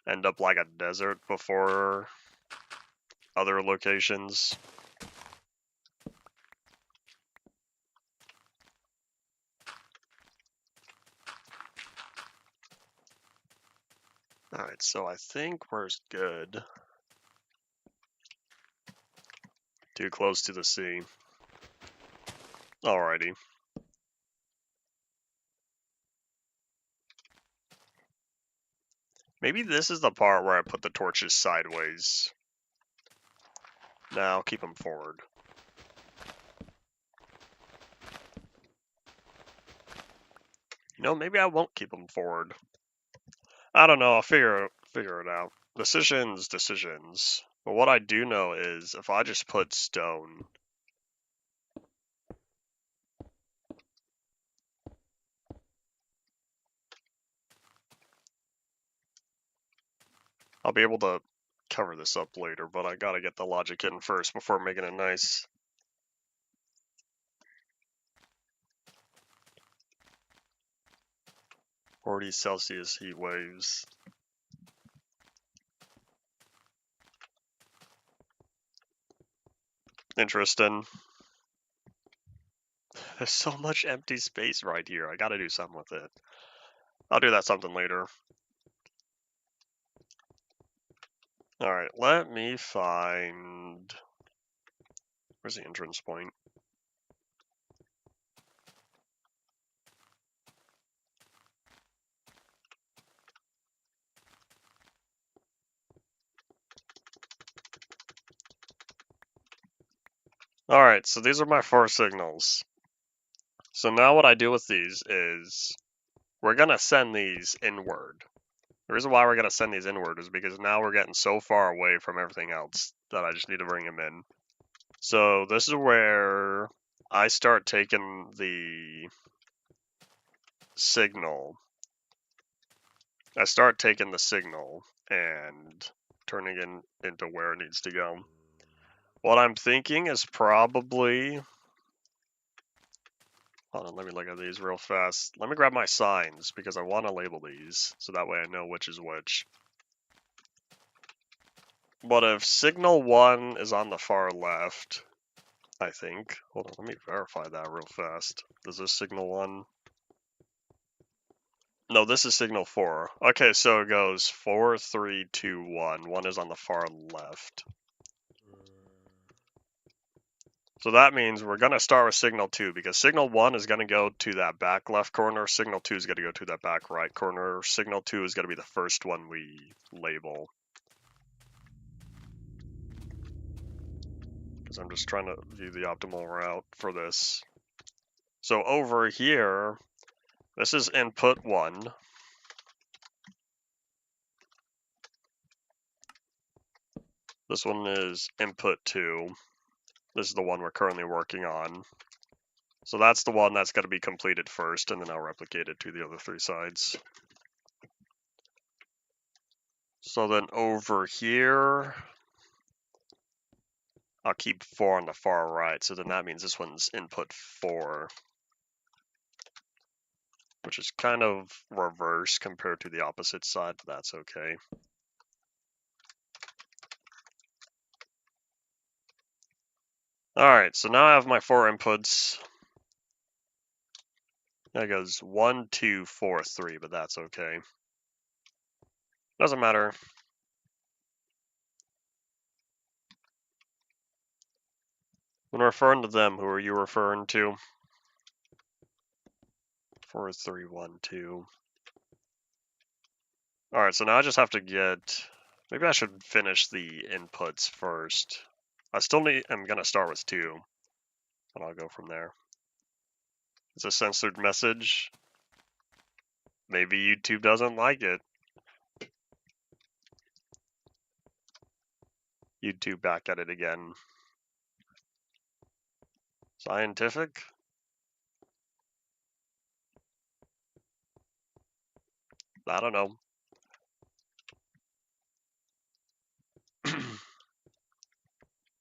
end up like a desert before other locations? Alright, so I think we're good. Too close to the sea. Alrighty. Maybe this is the part where I put the torches sideways. Now keep them forward. No, maybe I won't keep them forward. I don't know. I'll figure it out. Decisions. But what I do know is if I just put stone, I'll be able to cover this up later, but I gotta get the logic in first before making it nice. -40 heat waves. Interesting. There's so much empty space right here. I gotta do something with it. I'll do that something later. Alright, let me find... Where's the entrance point? Alright, so these are my 4 signals. So now what I do with these is we're going to send these inward. The reason why we're going to send these inward is because now we're getting so far away from everything else that I just need to bring them in. So this is where I start taking the signal. I start taking the signal and turning it into where it needs to go. What I'm thinking is probably... Hold on, let me look at these real fast. Let me grab my signs because I want to label these so that way I know which is which. But if signal 1 is on the far left, I think. Hold on, let me verify that real fast. Is this signal 1? No, this is signal 4. Okay, so it goes 4, 3, 2, 1. 1 is on the far left. So that means we're going to start with signal 2 because signal 1 is going to go to that back left corner. Signal 2 is going to go to that back right corner. Signal 2 is going to be the first one we label. Because I'm just trying to view the optimal route for this. So over here, this is input 1. This one is input 2. This is the one we're currently working on. So that's the one that's going to be completed first, and then I'll replicate it to the other 3 sides. So then over here, I'll keep 4 on the far right, so then that means this one's input 4. Which is kind of reverse compared to the opposite side, but that's okay. Alright, so now I have my 4 inputs. That goes 1, 2, 4, 3, but that's okay. Doesn't matter. When referring to them, who are you referring to? 4, 3, 1, 2. Alright, so now I just have to get... Maybe I should finish the inputs first. I'm going to start with 2, and I'll go from there. It's a censored message. Maybe YouTube doesn't like it. YouTube back at it again. Scientific? I don't know.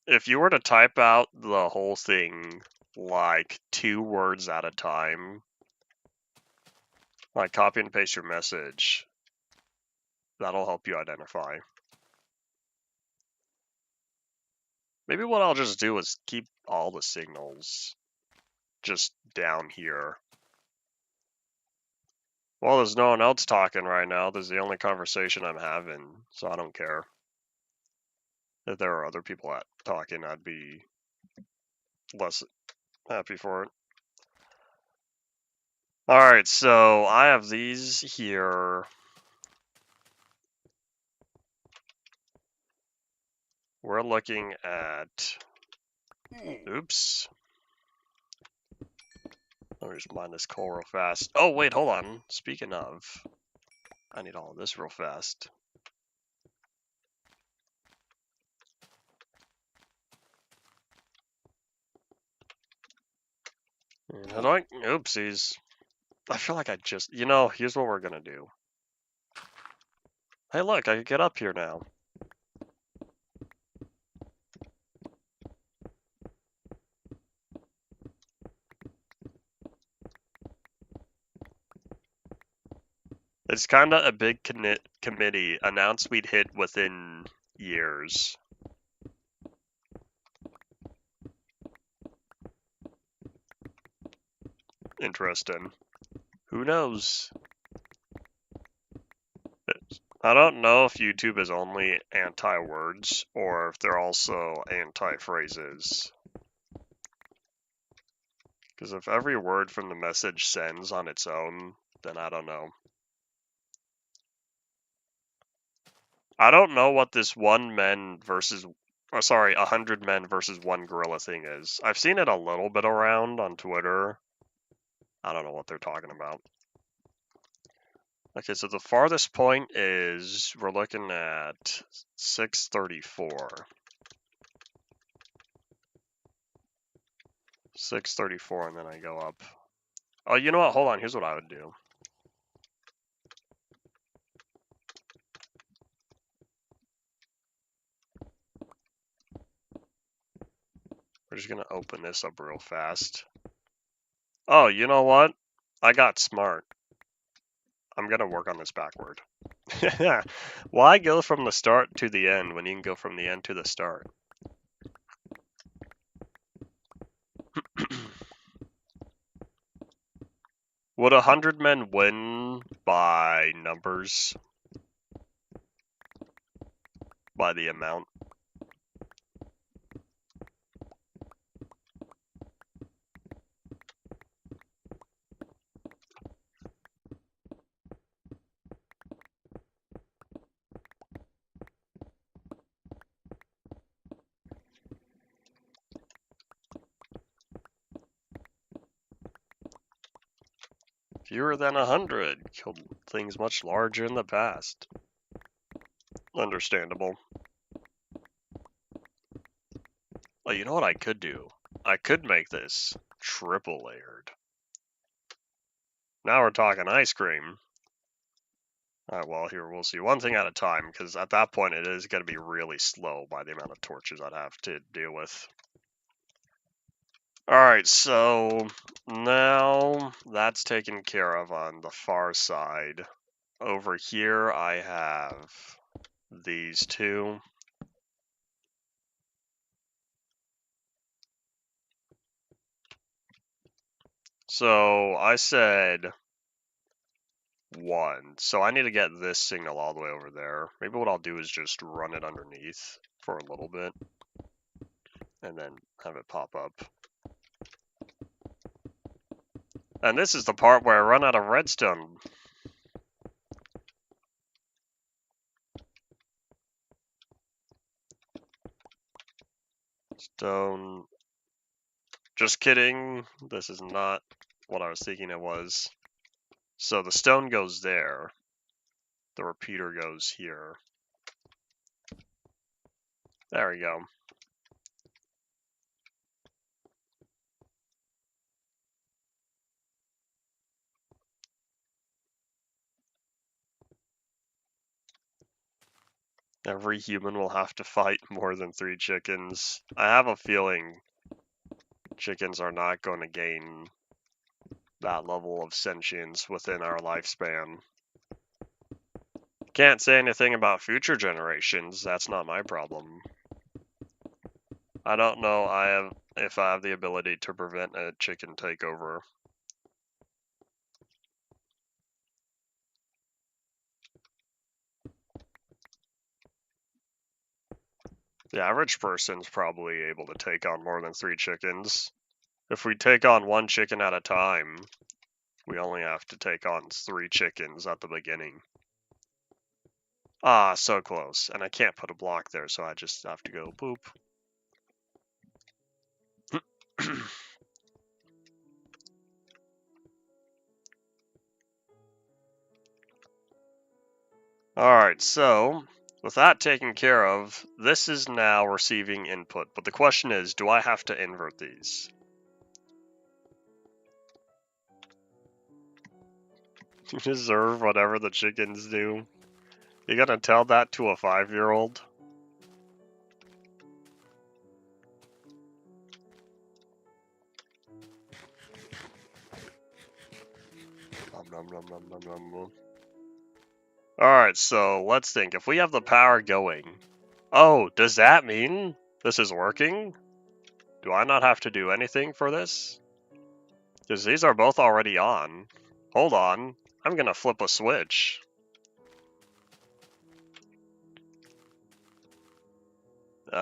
If you were to type out the whole thing like 2 words at a time, like copy and paste your message, that'll help you identify. Maybe what I'll just do is keep all the signals just down here. Well, there's no one else talking right now. This is the only conversation I'm having, so I don't care. If there are other people talking, I'd be less happy for it. Alright, so I have these here. We're looking at... Oops. Let me just mine this coal real fast. Oh, wait, hold on. Speaking of, I need all of this real fast. Oopsies. I feel like here's what we're gonna do. Hey, look, I can get up here now. It's kinda a big committee. Announced we'd hit within years. Interesting. Who knows? I don't know if YouTube is only anti-words or if they're also anti-phrases. Because if every word from the message sends on its own, then I don't know. I don't know what this 100 men versus 1 gorilla thing is. I've seen it a little bit around on Twitter. I don't know what they're talking about. Okay, so the farthest point is, we're looking at 634. 634, and then I go up. Oh, you know what? Hold on. Here's what I would do. We're just going to open this up real fast. Oh, you know what? I got smart. I'm going to work on this backward. Why go from the start to the end when you can go from the end to the start? Would 100 men win by numbers? By the amount? Fewer than 100 killed things much larger in the past. Understandable. Oh, you know what I could do? I could make this triple layered. Now we're talking ice cream. Alright, well, here, we'll see. One thing at a time, because at that point it is going to be really slow by the amount of torches I'd have to deal with. Alright, so now that's taken care of on the far side. Over here I have these two. So I said 1. So I need to get this signal all the way over there. Maybe what I'll do is just run it underneath for a little bit and then have it pop up. And this is the part where I run out of redstone. Stone. Just kidding. This is not what I was thinking it was. So the stone goes there. The repeater goes here. There we go. Every human will have to fight more than 3 chickens. I have a feeling chickens are not going to gain that level of sentience within our lifespan. Can't say anything about future generations. That's not my problem. I don't know if I have the ability to prevent a chicken takeover. The average person's probably able to take on more than 3 chickens. If we take on 1 chicken at a time, we only have to take on 3 chickens at the beginning. Ah, so close. And I can't put a block there, so I just have to go boop. Alright, so with that taken care of, this is now receiving input. But the question is, do I have to invert these? You deserve whatever the chickens do. You gonna tell that to a 5-year-old? Nom, nom, nom, nom, nom, nom. Alright, so let's think. If we have the power going... Oh, does that mean this is working? Do I not have to do anything for this? Because these are both already on. Hold on. I'm gonna flip a switch. You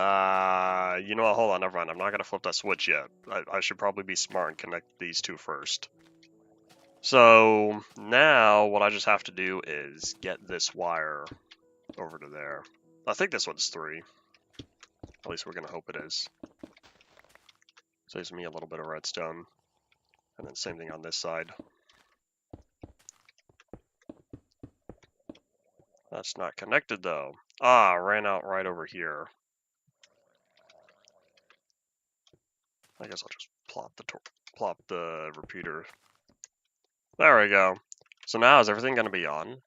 know what? Hold on, never mind. I'm not gonna flip that switch yet. I should probably be smart and connect these two first. So now what I just have to do is get this wire over to there. I think this one's 3. At least we're gonna hope it is. Saves me a little bit of redstone. And then same thing on this side. That's not connected though. Ah, ran out right over here. I guess I'll just plop the repeater. There we go. So now is everything gonna be on?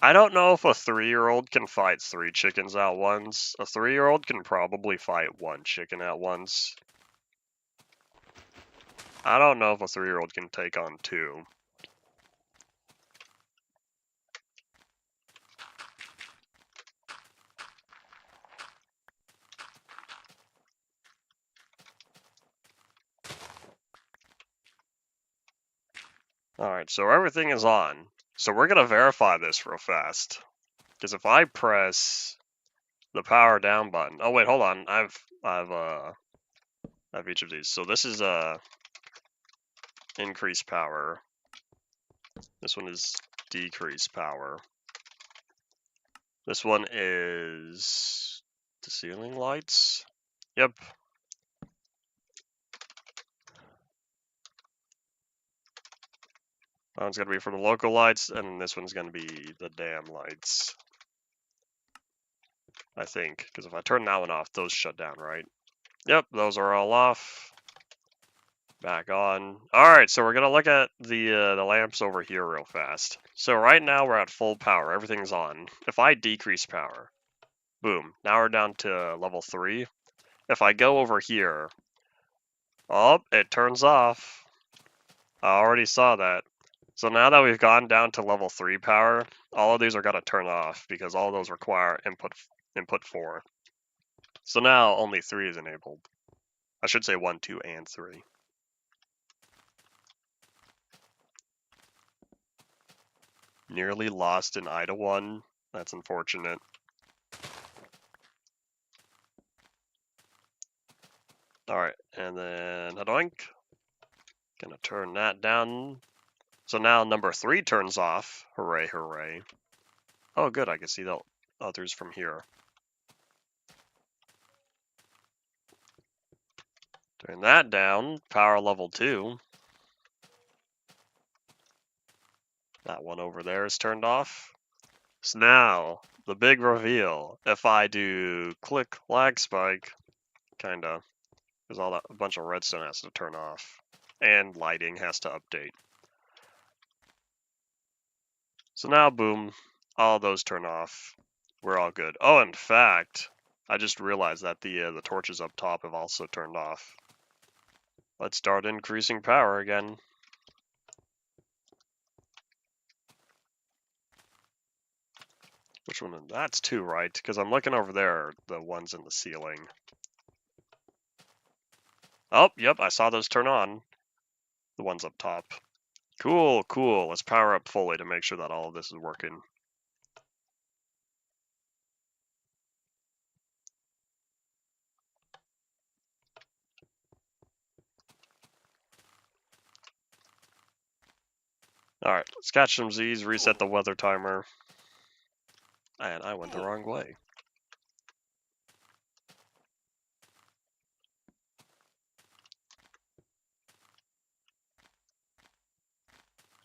I don't know if a 3-year-old can fight 3 chickens at once. A 3-year-old can probably fight 1 chicken at once. I don't know if a 3-year-old can take on 2. Alright, so everything is on. So we're gonna verify this real fast. Because if I press the power down button... Oh wait, hold on. I have each of these. So this is increase power. This one is decrease power. This one is the ceiling lights. Yep. That one's gonna be for the local lights, and this one's gonna be the dam lights. I think, because if I turn that one off, those shut down, right? Yep, those are all off. Back on. Alright, so we're gonna look at the lamps over here real fast. So right now we're at full power, everything's on. If I decrease power, boom, now we're down to level 3. If I go over here, oh, it turns off. I already saw that. So now that we've gone down to level 3 power, all of these are gonna turn off because all of those require input 4. So now only 3 is enabled. I should say 1, 2, and 3. Nearly lost an Ida 1. That's unfortunate. Alright, and then Hadoink. Gonna turn that down. So now number 3 turns off. Hooray, hooray. Oh good, I can see the others from here. Turn that down. Power level 2. That one over there is turned off. So now, the big reveal. If I do click lag spike, kinda, because all that a bunch of redstone has to turn off. And lighting has to update. So now, boom, all those turn off. We're all good. Oh, in fact, I just realized that the torches up top have also turned off. Let's start increasing power again. Which one? That's 2, right? Because I'm looking over there, the ones in the ceiling. Oh, yep, I saw those turn on. The ones up top. Cool, cool. Let's power up fully to make sure that all of this is working. Alright, let's catch some Z's, reset the weather timer. And I went the wrong way.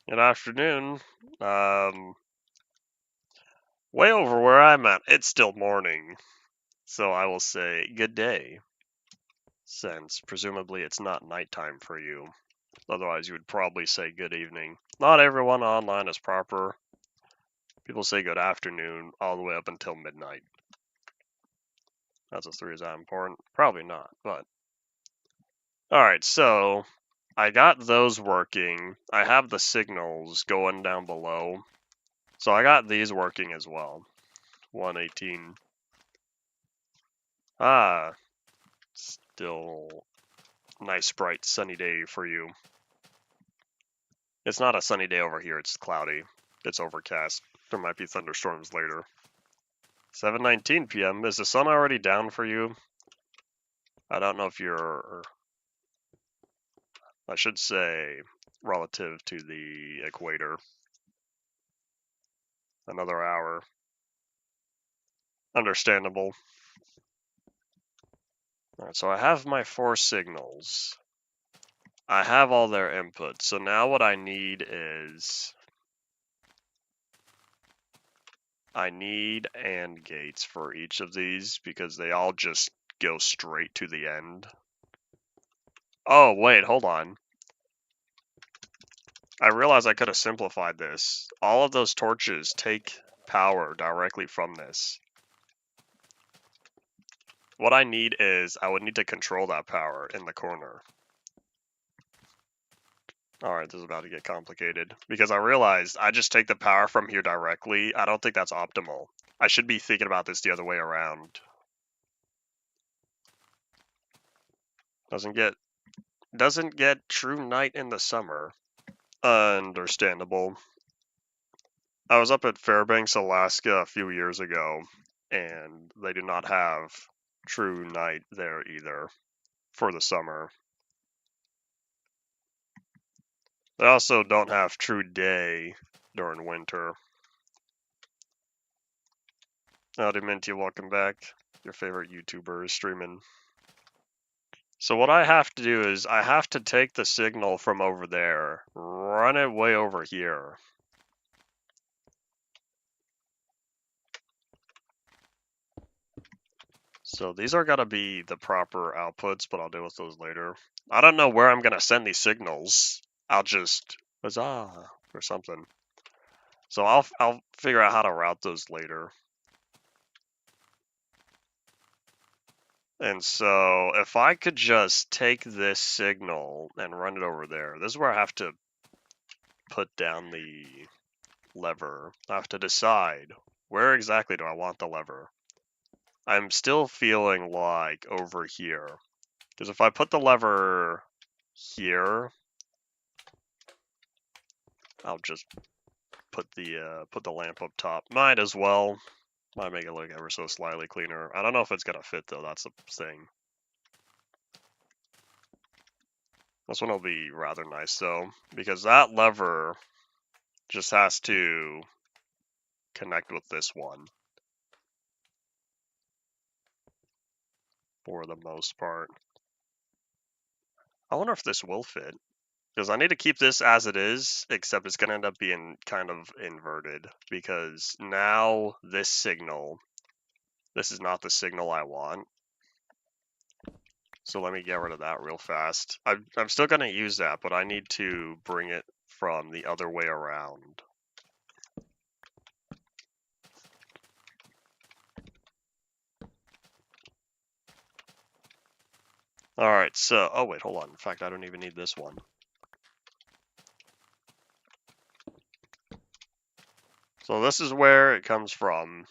Good afternoon. Way over where I'm at, it's still morning. So I will say good day. Since presumably it's not nighttime for you. Otherwise you would probably say good evening. Not everyone online is proper. People say good afternoon all the way up until midnight. That's a 3 is that important? Probably not, but. Alright, so I got those working. I have the signals going down below. So I got these working as well. 118. Ah, still nice bright sunny day for you. It's not a sunny day over here, it's cloudy. It's overcast. There might be thunderstorms later. 7:19 p.m. Is the sun already down for you? I don't know if you're... I should say relative to the equator. Another hour. Understandable. Alright, so I have my 4 signals. I have all their inputs, so now what I need is... I need AND gates for each of these, because they all just go straight to the end. Oh, wait, hold on. I realized I could have simplified this. All of those torches take power directly from this. What I need is, I would need to control that power in the corner. Alright, this is about to get complicated. Because I realized I just take the power from here directly. I don't think that's optimal. I should be thinking about this the other way around. Doesn't get true night in the summer. Understandable. I was up at Fairbanks, Alaska a few years ago, and they do not have true night there either for the summer. They also don't have true day during winter. Howdy Minty, welcome back. Your favorite YouTuber is streaming. So what I have to do is I have to take the signal from over there, run it way over here. So these are gonna be the proper outputs, but I'll deal with those later. I don't know where I'm gonna send these signals. I'll just huzzah or something. So I'll figure out how to route those later. And so if I could just take this signal and run it over there, this is where I have to put down the lever. I have to decide where exactly do I want the lever. I'm still feeling like over here, because if I put the lever here, I'll just put the lamp up top. Might as well. Might make it look ever so slightly cleaner. I don't know if it's gonna fit though. That's the thing. This one will be rather nice though, because that lever just has to connect with this one for the most part. I wonder if this will fit, because I need to keep this as it is, except it's going to end up being kind of inverted, because now this signal, this is not the signal I want. So let me get rid of that real fast. I'm still going to use that, but I need to bring it from the other way around. Alright, so, oh wait, hold on. In fact, I don't even need this one. So this is where it comes from.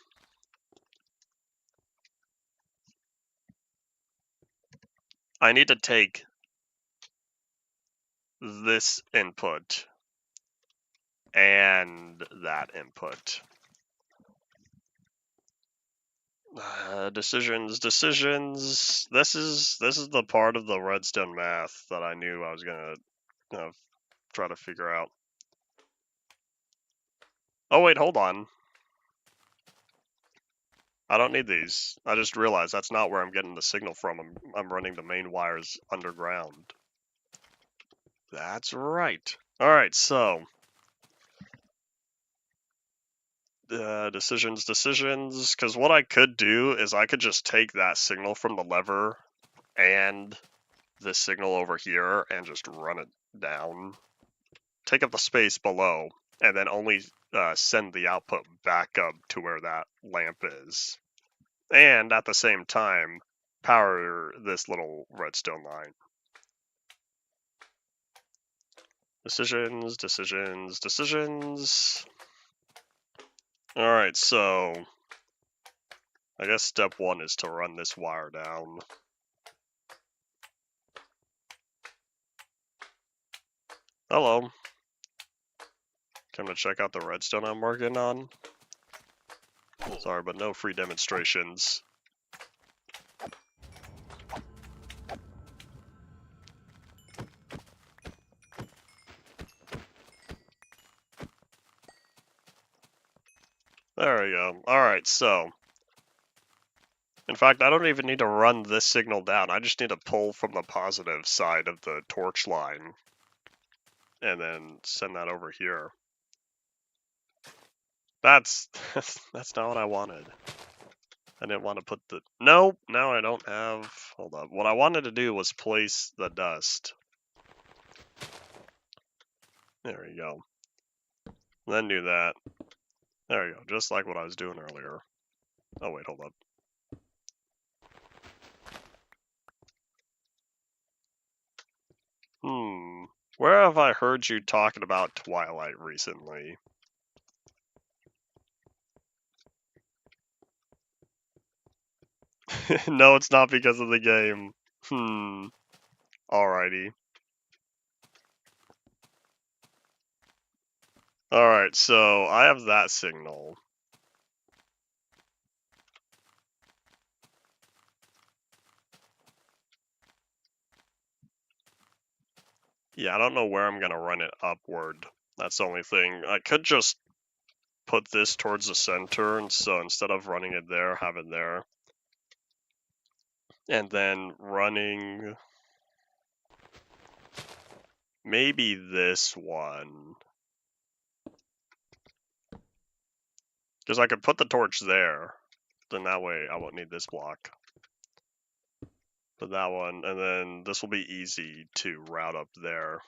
I need to take this input and that input. Decisions. This is the part of the redstone math that I knew I was gonna try to figure out. Oh wait, hold on. I don't need these. I just realized that's not where I'm getting the signal from. I'm running the main wires underground. That's right. All right, so decisions, because what I could do is I could just take that signal from the lever and this signal over here and just run it down. Take up the space below, and then only send the output back up to where that lamp is. And at the same time, power this little redstone line. Decisions. Alright, so I guess step one is to run this wire down. Hello. Come to check out the redstone I'm working on. Sorry, but no free demonstrations. There we go. Alright, so in fact, I don't even need to run this signal down. I just need to pull from the positive side of the torch line and then send that over here. That's not what I wanted. I didn't want to put the... Nope, now I don't have... Hold up. What I wanted to do was place the dust. There we go. Then do that. There we go, just like what I was doing earlier. Oh wait, hold up. Where have I heard you talking about Twilight recently? No, it's not because of the game. Alrighty. Alright, so I have that signal. Yeah, I don't know where I'm gonna run it upward. That's the only thing. I could just put this towards the center, and so instead of running it there, have it there. And then running maybe this one. Because I could put the torch there, then that way I won't need this block. to that one, and then this will be easy to route up there.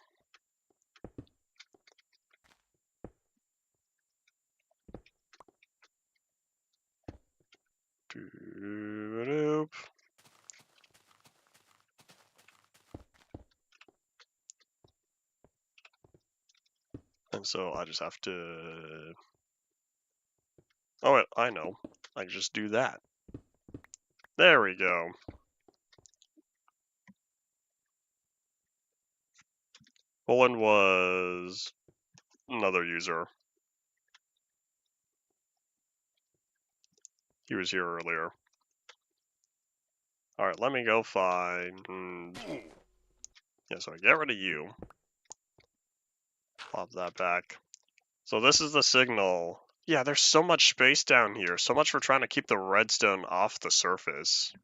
Doo-doop. And so I just have to... Oh, wait, I know. I can just do that. There we go. Poland was another user. He was here earlier. Alright, let me go find... Yeah, so I get rid of you. Pop that back. So this is the signal. Yeah, there's so much space down here. So much for trying to keep the redstone off the surface.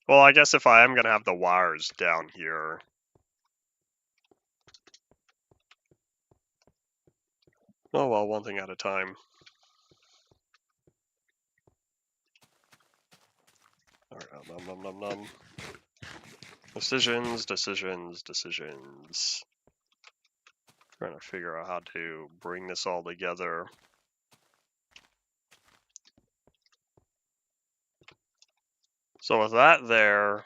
Well, I guess if I am going to have the wires down here. Oh well, one thing at a time. Alright, nom nom nom nom. Decisions, decisions, decisions. Trying to figure out how to bring this all together. So with that there,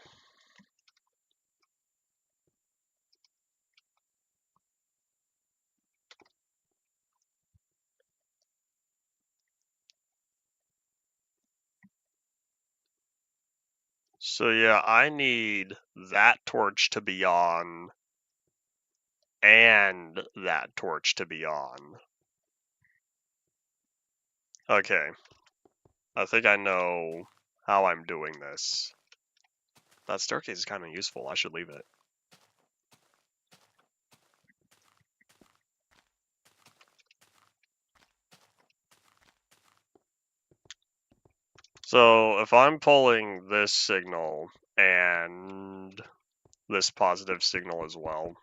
so yeah, I need that torch to be on and that torch to be on. Okay. I think I know how I'm doing this. That staircase is kind of useful. I should leave it. So if I'm pulling this signal and this positive signal as well,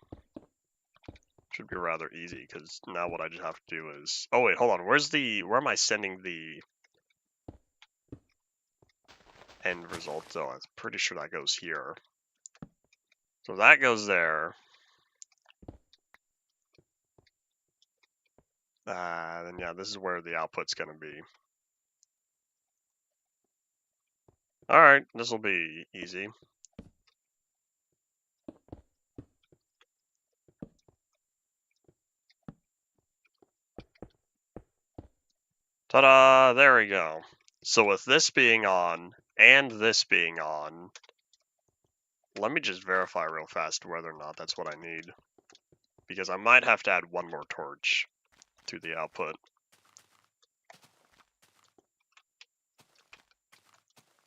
should be rather easy because now what I just have to do is... Oh wait, hold on. Where am I sending the end result though? I'm pretty sure that goes here. So that goes there. Then yeah, this is where the output's gonna be. Alright, this will be easy. Ta-da! There we go. So with this being on, and this being on, let me just verify real fast whether or not that's what I need. Because I might have to add one more torch to the output.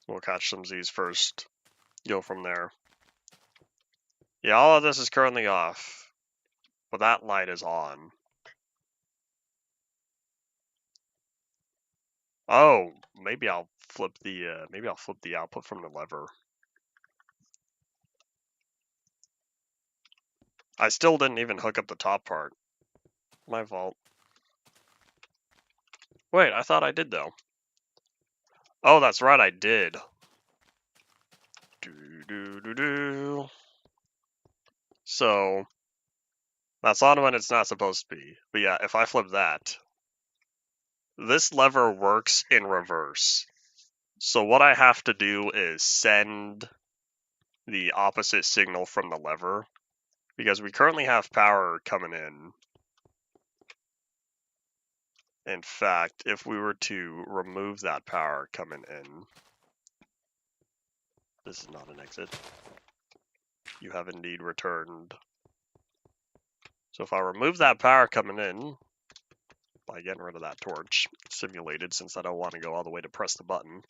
We'll catch some Z's first. Go from there. Yeah, all of this is currently off. But that light is on. Oh, maybe I'll flip the output from the lever. I still didn't even hook up the top part. My fault. Wait, I thought I did though. Oh, that's right, I did. Do. So, that's on when it's not supposed to be. But yeah, if I flip that, this lever works in reverse. So what I have to do is send the opposite signal from the lever, because we currently have power coming in. In fact, if we were to remove that power coming in, this is not an exit. You have indeed returned. So if I remove that power coming in, by getting rid of that torch, simulated since I don't want to go all the way to press the button.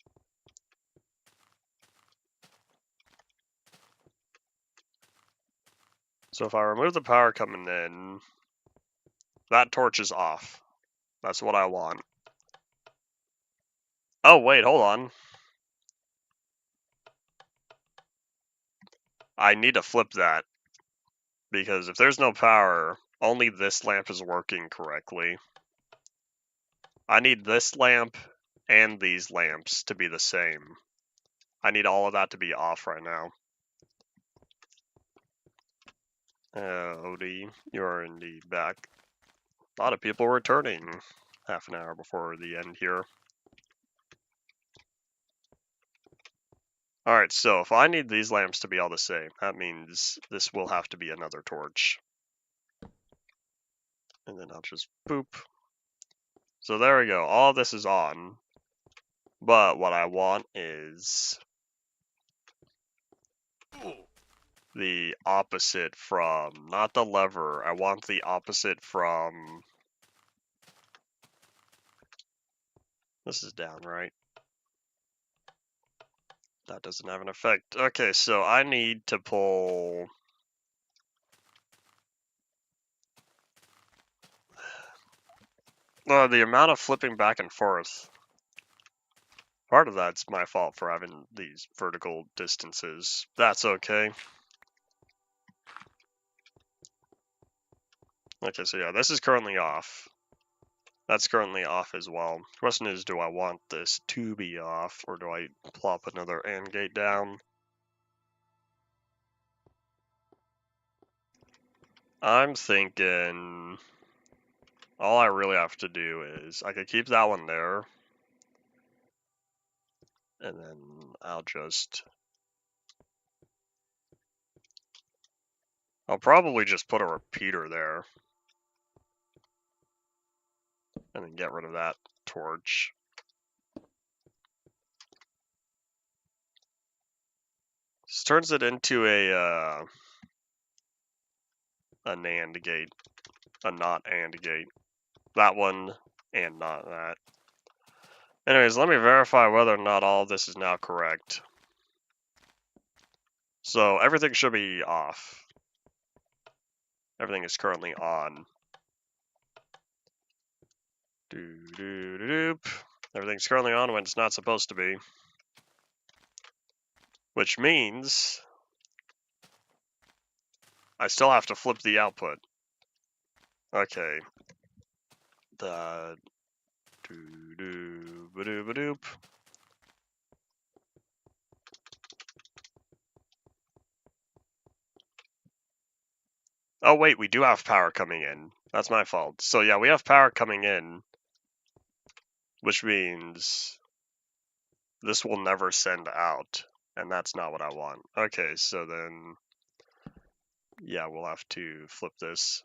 So if I remove the power coming in, that torch is off. That's what I want. Oh, wait, hold on. I need to flip that. Because if there's no power, only this lamp is working correctly. I need this lamp and these lamps to be the same. I need all of that to be off right now. OD, you're indeed back. A lot of people returning half an hour before the end here. Alright, so if I need these lamps to be all the same, that means this will have to be another torch. And then I'll just boop. So there we go, all this is on. But what I want is the opposite from, not the lever, I want the opposite from, this is down, right? That doesn't have an effect. Okay, so I need to pull, the amount of flipping back and forth. Part of that's my fault for having these vertical distances. That's okay. Okay, so yeah, this is currently off. That's currently off as well. The question is, do I want this to be off, or do I plop another AND gate down? I'm thinking all I really have to do is I could keep that one there, and then I'll probably just put a repeater there, and then get rid of that torch. This turns it into a NAND gate, a not AND gate. That one and not that. Anyways, let me verify whether or not all of this is now correct. So everything should be off. Everything is currently on. Doop. Everything's currently on when it's not supposed to be. Which means I still have to flip the output. Okay. The doop. Oh wait, we do have power coming in. That's my fault. So yeah, we have power coming in, which means this will never send out, and that's not what I want. Okay, so then yeah, we'll have to flip this.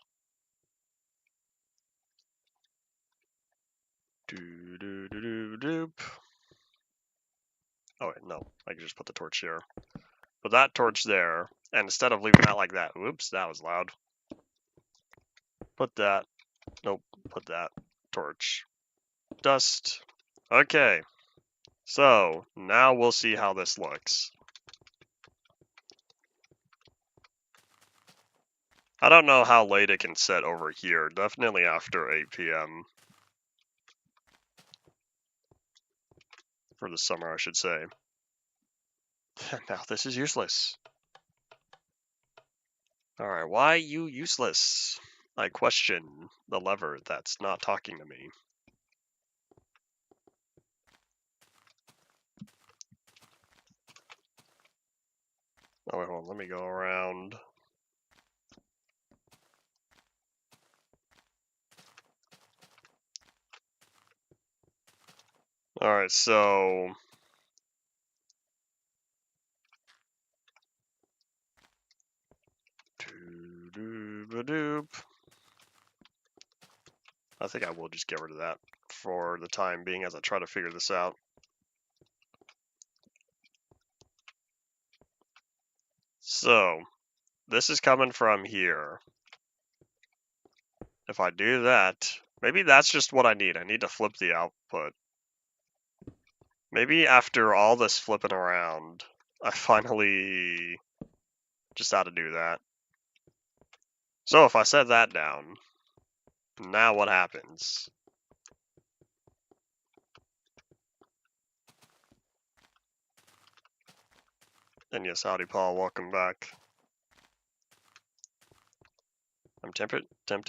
Doop. Oh wait, no, I can just put the torch here. Put that torch there, and instead of leaving that like that, whoops, that was loud. Put that, nope, put that torch. Dust. Okay, so now we'll see how this looks. I don't know how late it can set over here, definitely after 8 p.m. For the summer, I should say. Now this is useless. Alright, why you useless? I question the lever that's not talking to me. Oh wait, hold on, let me go around. Alright, so doop. I think I will just get rid of that for the time being as I try to figure this out. So, this is coming from here. If I do that, maybe that's just what I need. I need to flip the output. Maybe after all this flipping around, I finally just had to do that. So if I set that down, now what happens? And yes, howdy Paul, welcome back. I'm tempted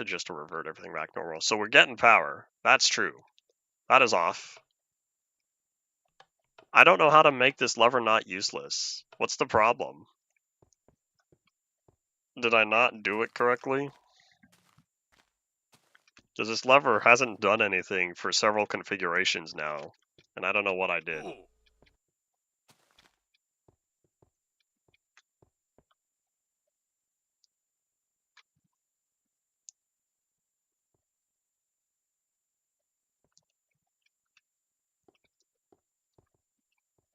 just to revert everything back normal. So we're getting power. That's true. That is off. I don't know how to make this lever not useless. What's the problem? Did I not do it correctly? Because this lever hasn't done anything for several configurations now, and I don't know what I did.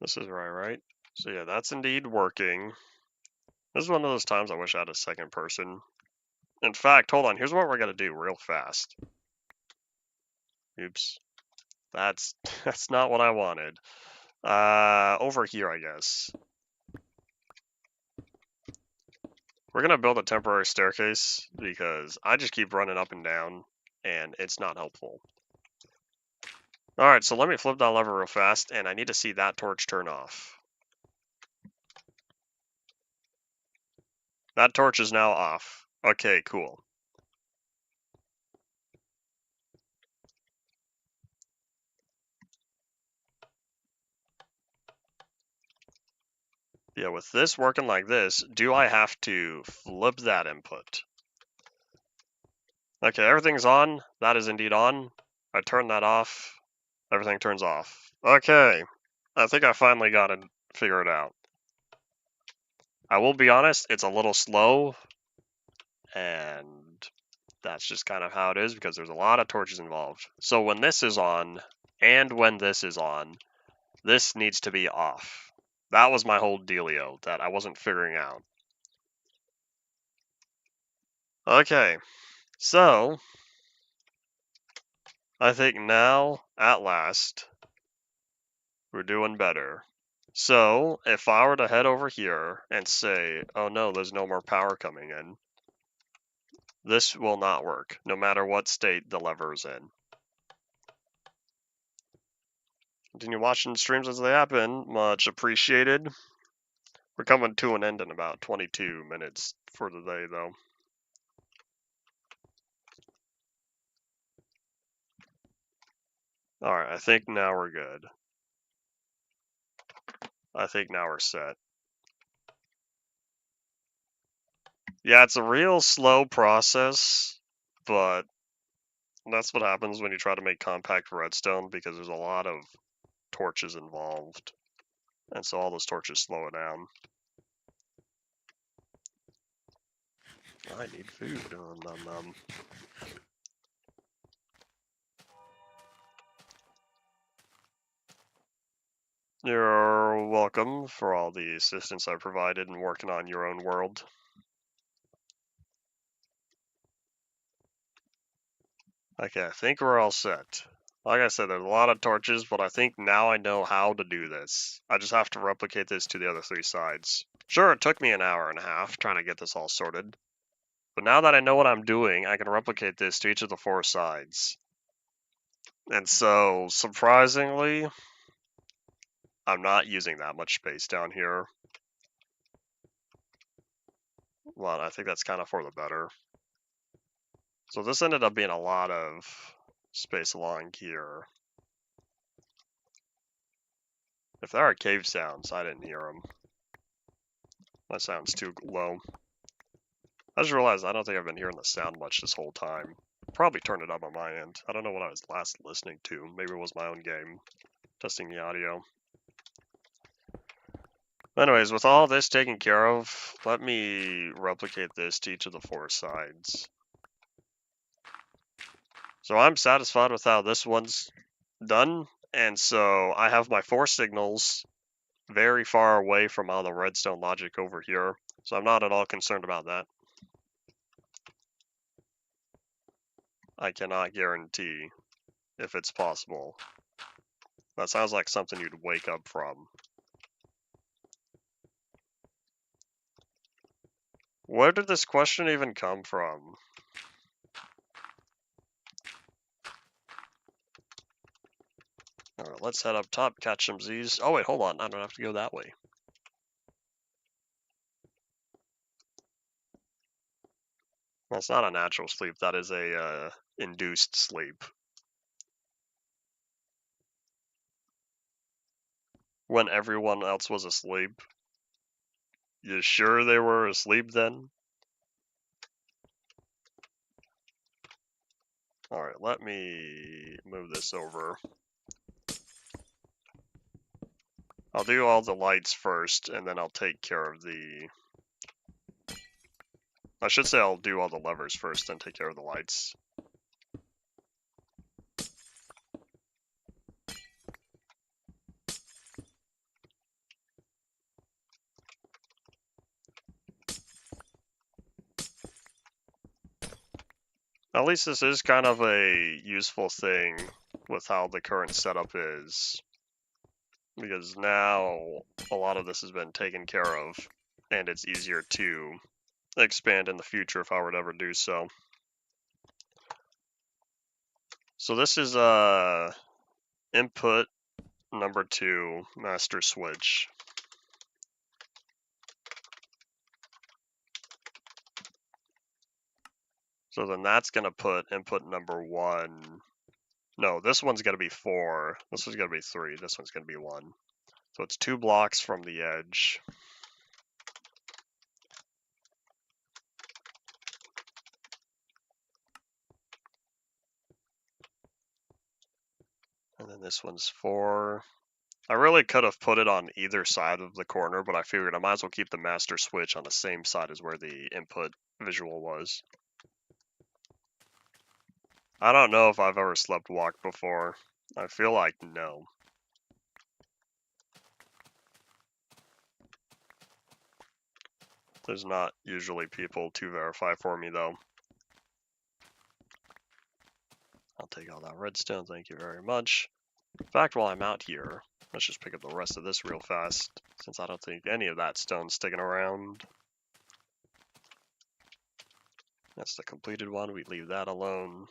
This is right? So yeah, that's indeed working. This is one of those times I wish I had a second person. In fact, hold on, here's what we're gonna do real fast. Oops. That's that's not what I wanted. Over here, I guess. We're gonna build a temporary staircase because I just keep running up and down and it's not helpful. Alright, so let me flip that lever real fast and I need to see that torch turn off. That torch is now off. Okay, cool. Yeah, with this working like this, do I have to flip that input? Okay, everything's on. That is indeed on. I turn that off. Everything turns off. Okay, I think I finally got it figured out. I will be honest, it's a little slow, and that's just kind of how it is because there's a lot of torches involved. So when this is on, and when this is on, this needs to be off. That was my whole dealio that I wasn't figuring out. Okay, so I think now, at last, we're doing better. So, if I were to head over here and say, oh no, there's no more power coming in, this will not work, no matter what state the lever is in. Continue watching streams as they happen, much appreciated. We're coming to an end in about 22 minutes for the day, though. Alright, I think now we're good. I think now we're set. Yeah, it's a real slow process, but that's what happens when you try to make compact redstone because there's a lot of torches involved. And so all those torches slow it down. I need food. Nom nom. You're welcome for all the assistance I provided in working on your own world. Okay, I think we're all set. Like I said, there's a lot of torches, but I think now I know how to do this. I just have to replicate this to the other three sides. Sure, it took me an hour and a half trying to get this all sorted. But now that I know what I'm doing, I can replicate this to each of the four sides. And so, surprisingly, I'm not using that much space down here. Well, I think that's kind of for the better. So this ended up being a lot of space along here. If there are cave sounds, I didn't hear them. That sounds too low. I just realized I don't think I've been hearing the sound much this whole time. Probably turned it up on my end. I don't know what I was last listening to. Maybe it was my own game. Testing the audio. Anyways, with all this taken care of, let me replicate this to each of the four sides. So I'm satisfied with how this one's done, and so I have my four signals very far away from all the redstone logic over here, so I'm not at all concerned about that. I cannot guarantee if it's possible. That sounds like something you'd wake up from. Where did this question even come from? Alright, let's head up top, catch some Z's. Oh wait, hold on, I don't have to go that way. That's not a natural sleep, that is a induced sleep. when everyone else was asleep. You sure they were asleep then? Alright, let me move this over. I'll do all the lights first, and then I'll take care of the... I should say I'll do all the levers first, then take care of the lights. At least this is kind of a useful thing with how the current setup is. Because now a lot of this has been taken care of, and it's easier to expand in the future if I were to ever do so. So this is input number 2 master switch. So then that's going to put input number 1. No, this one's going to be 4. This one's going to be 3. This one's going to be 1. So it's 2 blocks from the edge. And then this one's 4. I really could have put it on either side of the corner, but I figured I might as well keep the master switch on the same side as where the input visual was. I don't know if I've ever slept walk before. I feel like no. There's not usually people to verify for me though. I'll take all that redstone, thank you very much. In fact, while I'm out here, let's just pick up the rest of this real fast, since I don't think any of that stone's sticking around. That's the completed one, we leave that alone.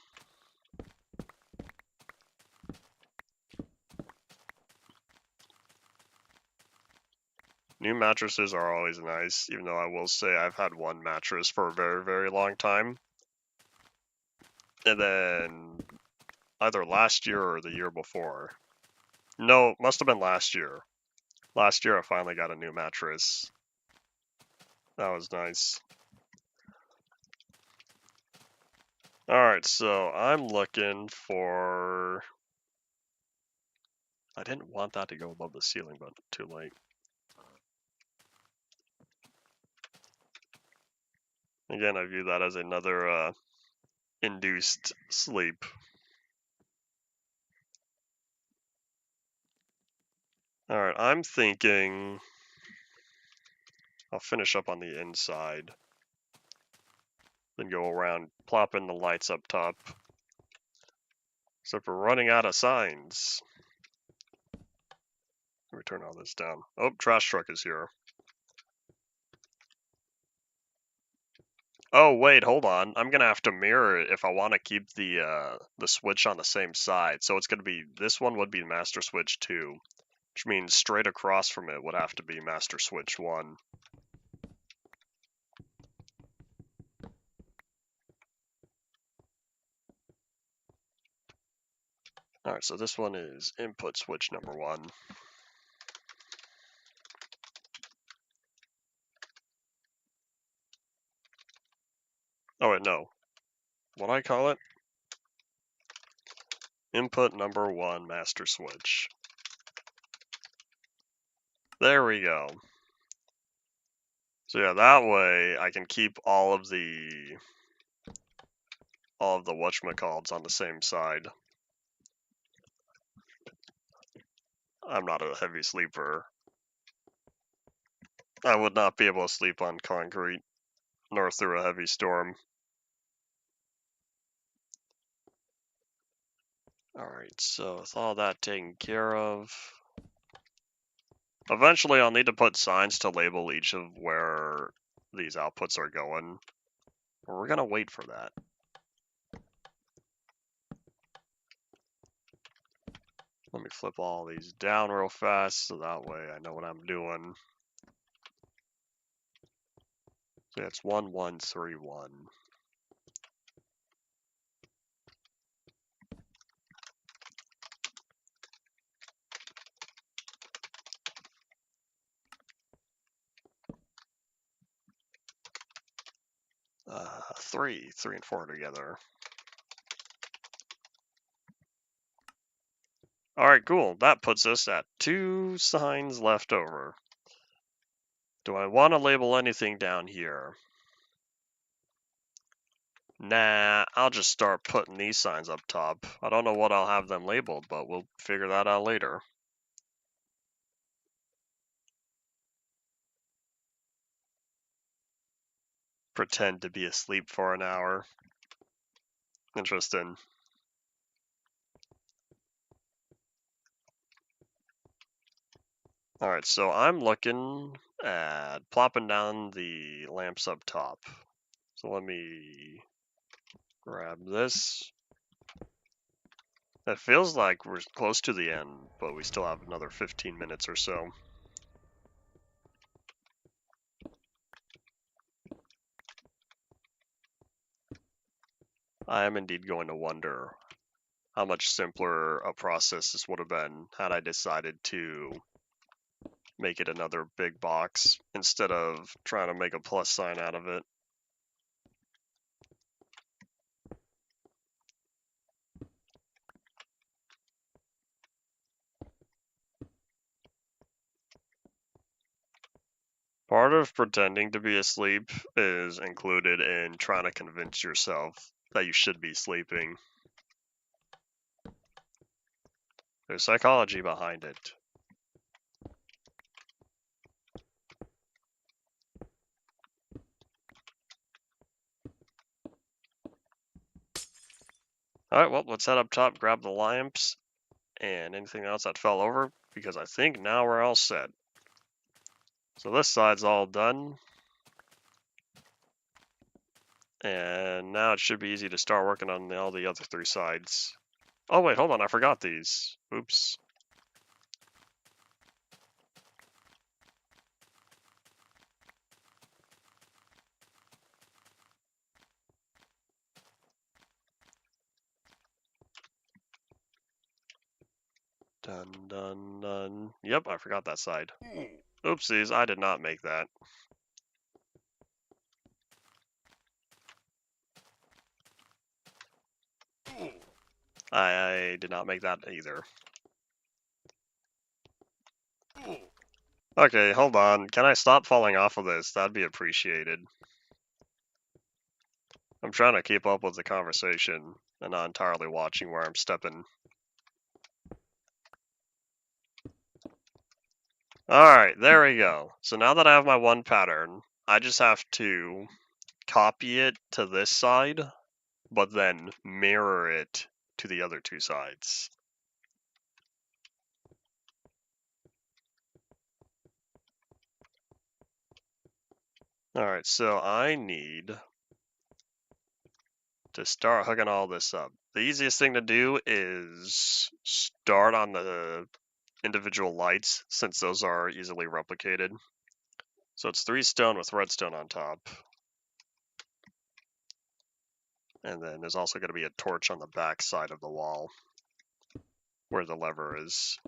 New mattresses are always nice, even though I will say I've had one mattress for a very, very long time. And then either last year or the year before. No, must have been last year. Last year I finally got a new mattress. That was nice. Alright, so I'm looking for... I didn't want that to go above the ceiling, but too late. Again, I view that as another induced sleep. Alright, I'm thinking I'll finish up on the inside. Then go around, plop in the lights up top. Except we're running out of signs. Let me turn all this down. Oh, trash truck is here. Oh, wait, hold on. I'm gonna have to mirror it if I want to keep the switch on the same side. So it's gonna be, this one would be master switch 2, which means straight across from it would have to be master switch 1. Alright, so this one is input switch number 1. Oh wait, no. What do I call it? Input number 1 master switch. There we go. So yeah, that way I can keep all of the whatchamacallits on the same side. I'm not a heavy sleeper. I would not be able to sleep on concrete, nor through a heavy storm. Alright, so with all that taken care of, eventually I'll need to put signs to label each of where these outputs are going. But we're gonna wait for that. Let me flip all these down real fast so that way I know what I'm doing. So that's 1131. 3 and 4 together. Alright, cool. That puts us at 2 signs left over. Do I want to label anything down here? Nah, I'll just start putting these signs up top. I don't know what I'll have them labeled, but we'll figure that out later. Pretend to be asleep for an hour. Interesting. Alright, so I'm looking at plopping down the lamps up top. So let me grab this. It feels like we're close to the end, but we still have another 15 minutes or so. I am indeed going to wonder how much simpler a process this would have been had I decided to make it another big box instead of trying to make a plus sign out of it. Part of pretending to be asleep is included in trying to convince yourself that you should be sleeping. There's psychology behind it. Alright, well, let's head up top, grab the lamps, and anything else that fell over, because I think now we're all set. So this side's all done. And now it should be easy to start working on all the other 3 sides. Oh wait, hold on, I forgot these. Oops. Dun dun dun. Yep, I forgot that side. Oopsies, I did not make that. I did not make that either. Okay, hold on. Can I stop falling off of this? That'd be appreciated. I'm trying to keep up with the conversation and not entirely watching where I'm stepping. Alright, there we go. So now that I have my one pattern, I just have to copy it to this side, but then mirror it to the other 2 sides. Alright, so I need to start hooking all this up. The easiest thing to do is start on the individual lights, since those are easily replicated. So it's 3 stone with redstone on top. And then there's also going to be a torch on the back side of the wall, where the lever is.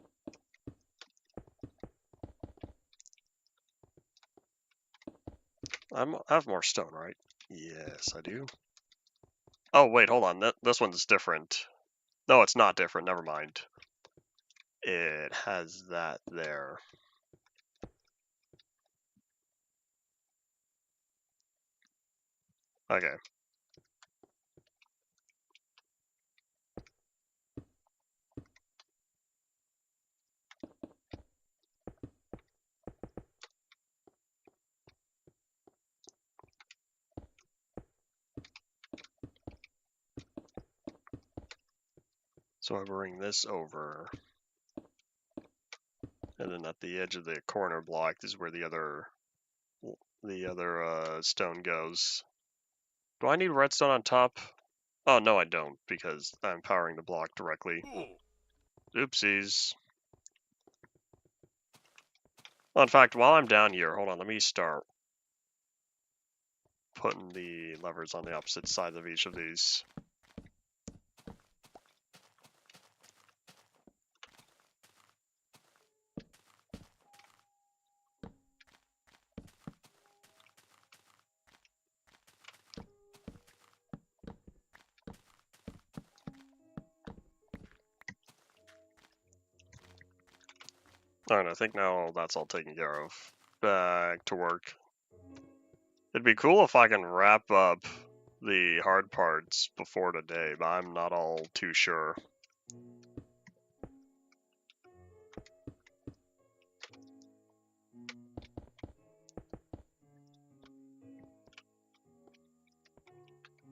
I have more stone, right? Yes, I do. Oh, wait, hold on. This one's different. No, it's not different. Never mind. It has that there. Okay. So I bring this over. And then at the edge of the corner block is where the other stone goes. Do I need redstone on top? Oh, no, I don't, because I'm powering the block directly. Oopsies. Well, in fact, while I'm down here, hold on, let me start putting the levers on the opposite sides of each of these. Alright, I think now that's all taken care of. Back to work. It'd be cool if I can wrap up the hard parts before today, but I'm not all too sure.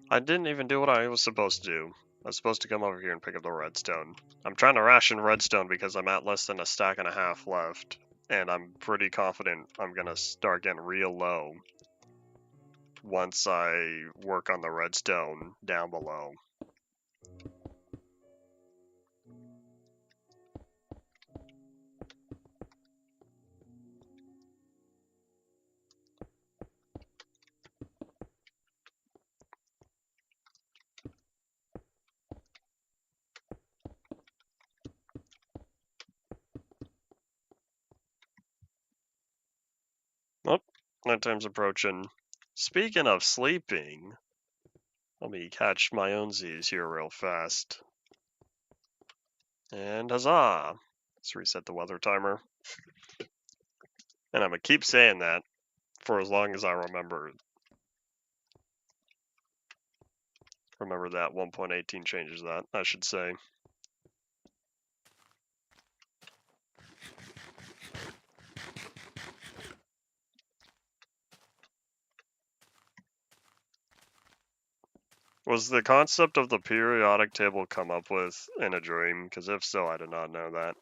I didn't even do what I was supposed to do. I was supposed to come over here and pick up the redstone. I'm trying to ration redstone because I'm at less than a stack and a half left, and I'm pretty confident I'm gonna start getting real low once I work on the redstone down below. Oh, nighttime's approaching. Speaking of sleeping, let me catch my own Z's here real fast. And huzzah! Let's reset the weather timer. And I'm gonna keep saying that for as long as I remember. Remember that 1.18 changes that, I should say. Was the concept of the periodic table come up with in a dream? Because if so, I did not know that.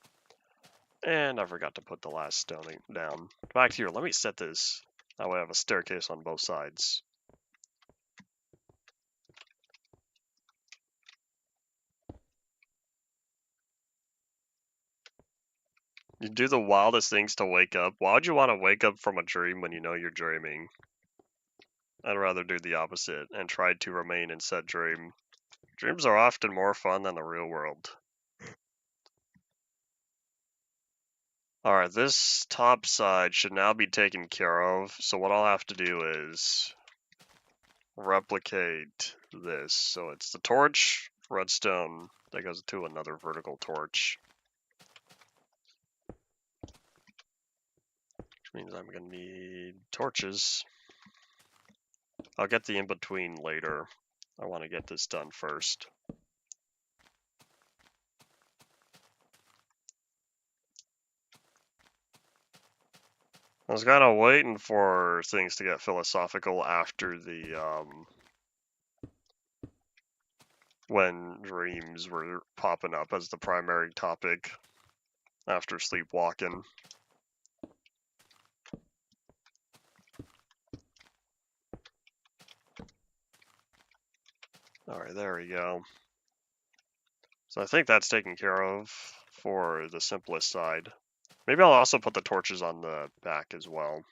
And I forgot to put the last stone down. Back here, let me set this. That way I have a staircase on both sides. You do the wildest things to wake up. Why would you want to wake up from a dream when you know you're dreaming? I'd rather do the opposite and try to remain in said dream. Dreams are often more fun than the real world. Alright, this top side should now be taken care of, so what I'll have to do is replicate this. So it's the torch, redstone, that goes to another vertical torch. Which means I'm gonna need torches. I'll get the in-between later. I want to get this done first. I was kind of waiting for things to get philosophical after the, when dreams were popping up as the primary topic after sleepwalking. Alright, there we go. So I think that's taken care of for the simplest side. Maybe I'll also put the torches on the back as well.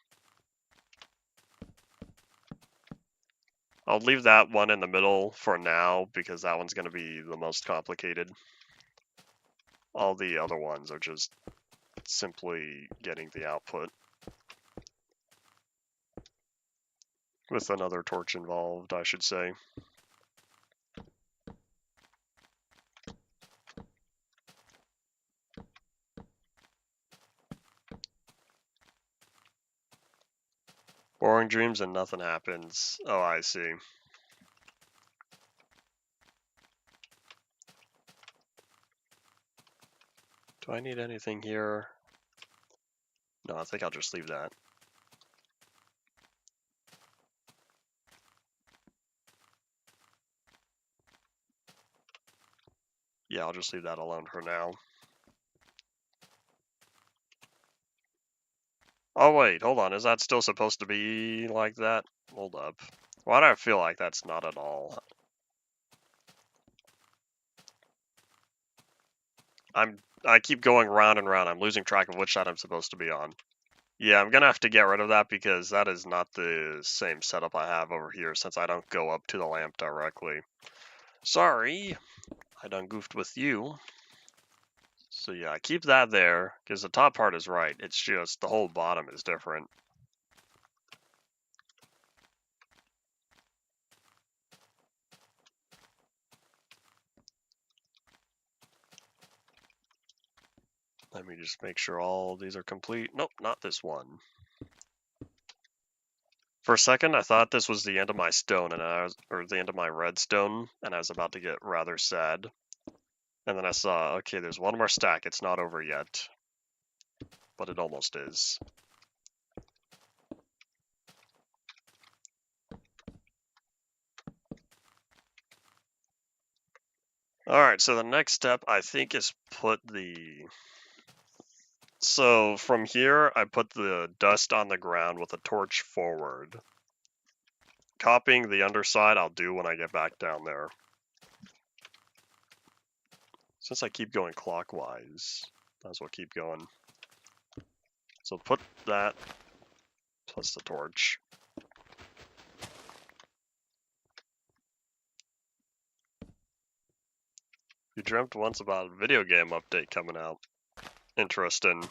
I'll leave that one in the middle for now because that one's going to be the most complicated. All the other ones are just simply getting the output with another torch involved, I should say. Boring dreams and nothing happens. Oh, I see. Do I need anything here? No, I think I'll just leave that. Yeah, I'll just leave that alone for now. Oh wait, hold on, is that still supposed to be like that? Hold up. Why do I feel like that's not at all? I keep going round and round. I'm losing track of which side I'm supposed to be on. Yeah, I'm gonna have to get rid of that because that is not the same setup I have over here since I don't go up to the lamp directly. Sorry, I done goofed with you. So yeah, keep that there because the top part is right. It's just the whole bottom is different. Let me just make sure all these are complete. Nope, not this one. For a second, I thought this was the end of my stone, or the end of my redstone, and I was about to get rather sad. And then I saw, okay, there's one more stack. It's not over yet, but it almost is. Alright, so the next step, I think, is put the... So from here, I put the dust on the ground with a torch forward. Copying the underside, I'll do when I get back down there. Since I keep going clockwise, might as well keep going. So put that plus the torch. You dreamt once about a video game update coming out. Interesting.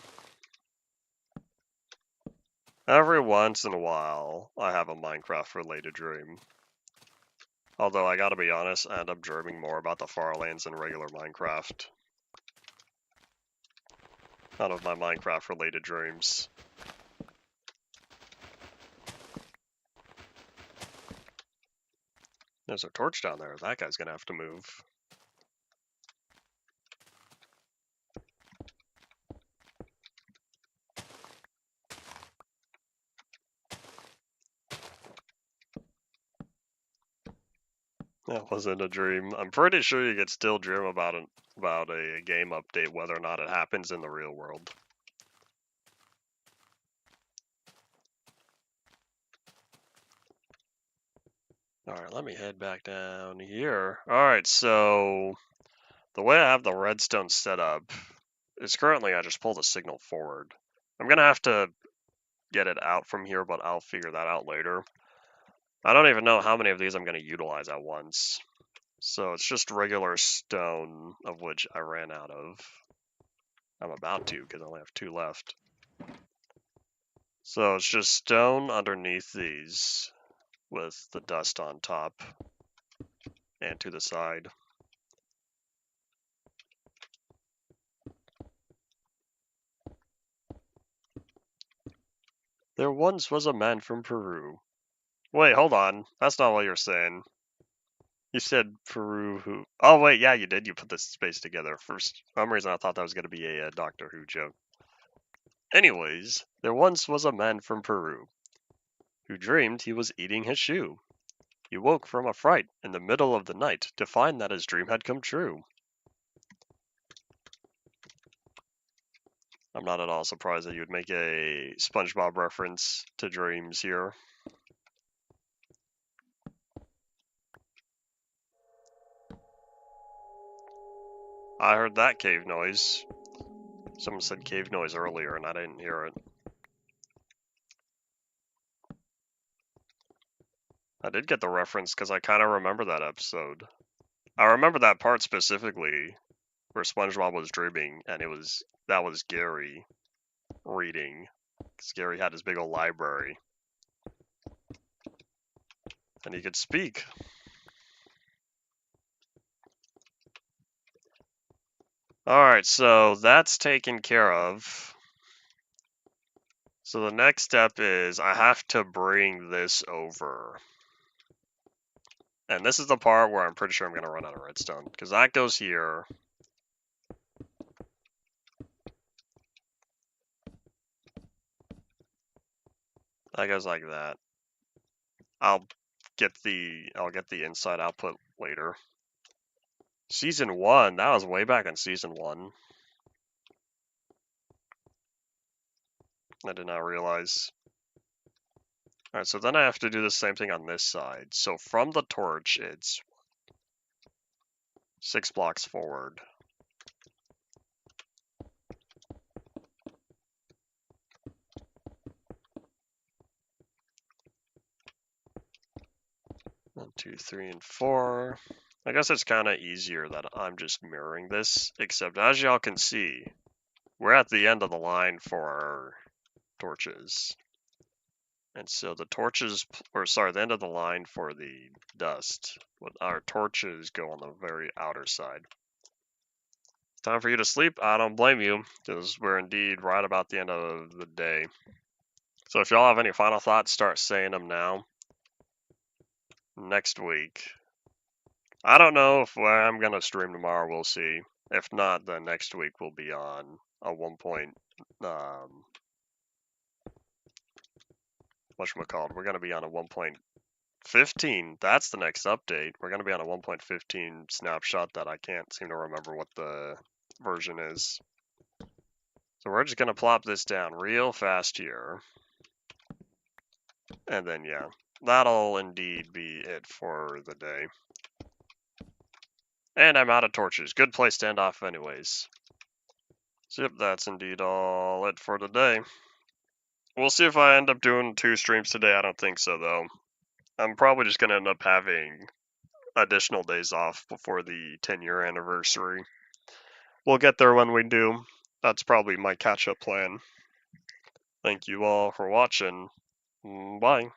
Every once in a while, I have a Minecraft-related dream. Although, I gotta be honest, I end up dreaming more about the Farlands than regular Minecraft. None of my Minecraft-related dreams. There's a torch down there. That guy's gonna have to move. That wasn't a dream. I'm pretty sure you could still dream about a game update, whether or not it happens in the real world. Alright, let me head back down here. Alright, so the way I have the redstone set up is currently I just pull the signal forward. I'm gonna have to get it out from here, but I'll figure that out later. I don't even know how many of these I'm gonna utilize at once. So it's just regular stone, of which I ran out of. I'm about to, because I only have 2 left. So it's just stone underneath these, with the dust on top and to the side. There once was a man from Peru. Wait, hold on. That's not what you're saying. You said Peru who... Oh, wait, yeah, you did. You put this space together. For some reason, I thought that was going to be a Doctor Who joke. Anyways, there once was a man from Peru who dreamed he was eating his shoe. He woke from a fright in the middle of the night to find that his dream had come true. I'm not at all surprised that you would make a SpongeBob reference to dreams here. I heard that cave noise. Someone said cave noise earlier and I didn't hear it. I did get the reference because I kind of remember that episode. I remember that part specifically where SpongeBob was dreaming and that was Gary reading. Because Gary had his big old library. And he could speak. Alright, so that's taken care of. So the next step is I have to bring this over. And this is the part where I'm pretty sure I'm going to run out of redstone. Because that goes here. That goes like that. I'll get the inside output later. Season 1, that was way back in Season 1. I did not realize. Alright, so then I have to do the same thing on this side. So from the torch, it's 6 blocks forward. One, 2, 3, and 4. I guess it's kind of easier that I'm just mirroring this, except as y'all can see, we're at the end of the line for our torches. And so the torches, the end of the line for the dust. Our torches go on the very outer side. time for you to sleep. I don't blame you, because we're indeed right about the end of the day. So if y'all have any final thoughts, start saying them now. Next week. I don't know if I'm going to stream tomorrow. We'll see. If not, then next week we'll be on a 1. Whatchamacallit? We're going to be on a 1.15. That's the next update. We're going to be on a 1.15 snapshot that I can't seem to remember what the version is. So we're just going to plop this down real fast here. And then, yeah, that'll indeed be it for the day. And I'm out of torches. Good place to end off anyways. So yep, that's indeed all it for today. We'll see if I end up doing 2 streams today. I don't think so, though. I'm probably just going to end up having additional days off before the 10-year anniversary. We'll get there when we do. That's probably my catch-up plan. Thank you all for watching. Bye.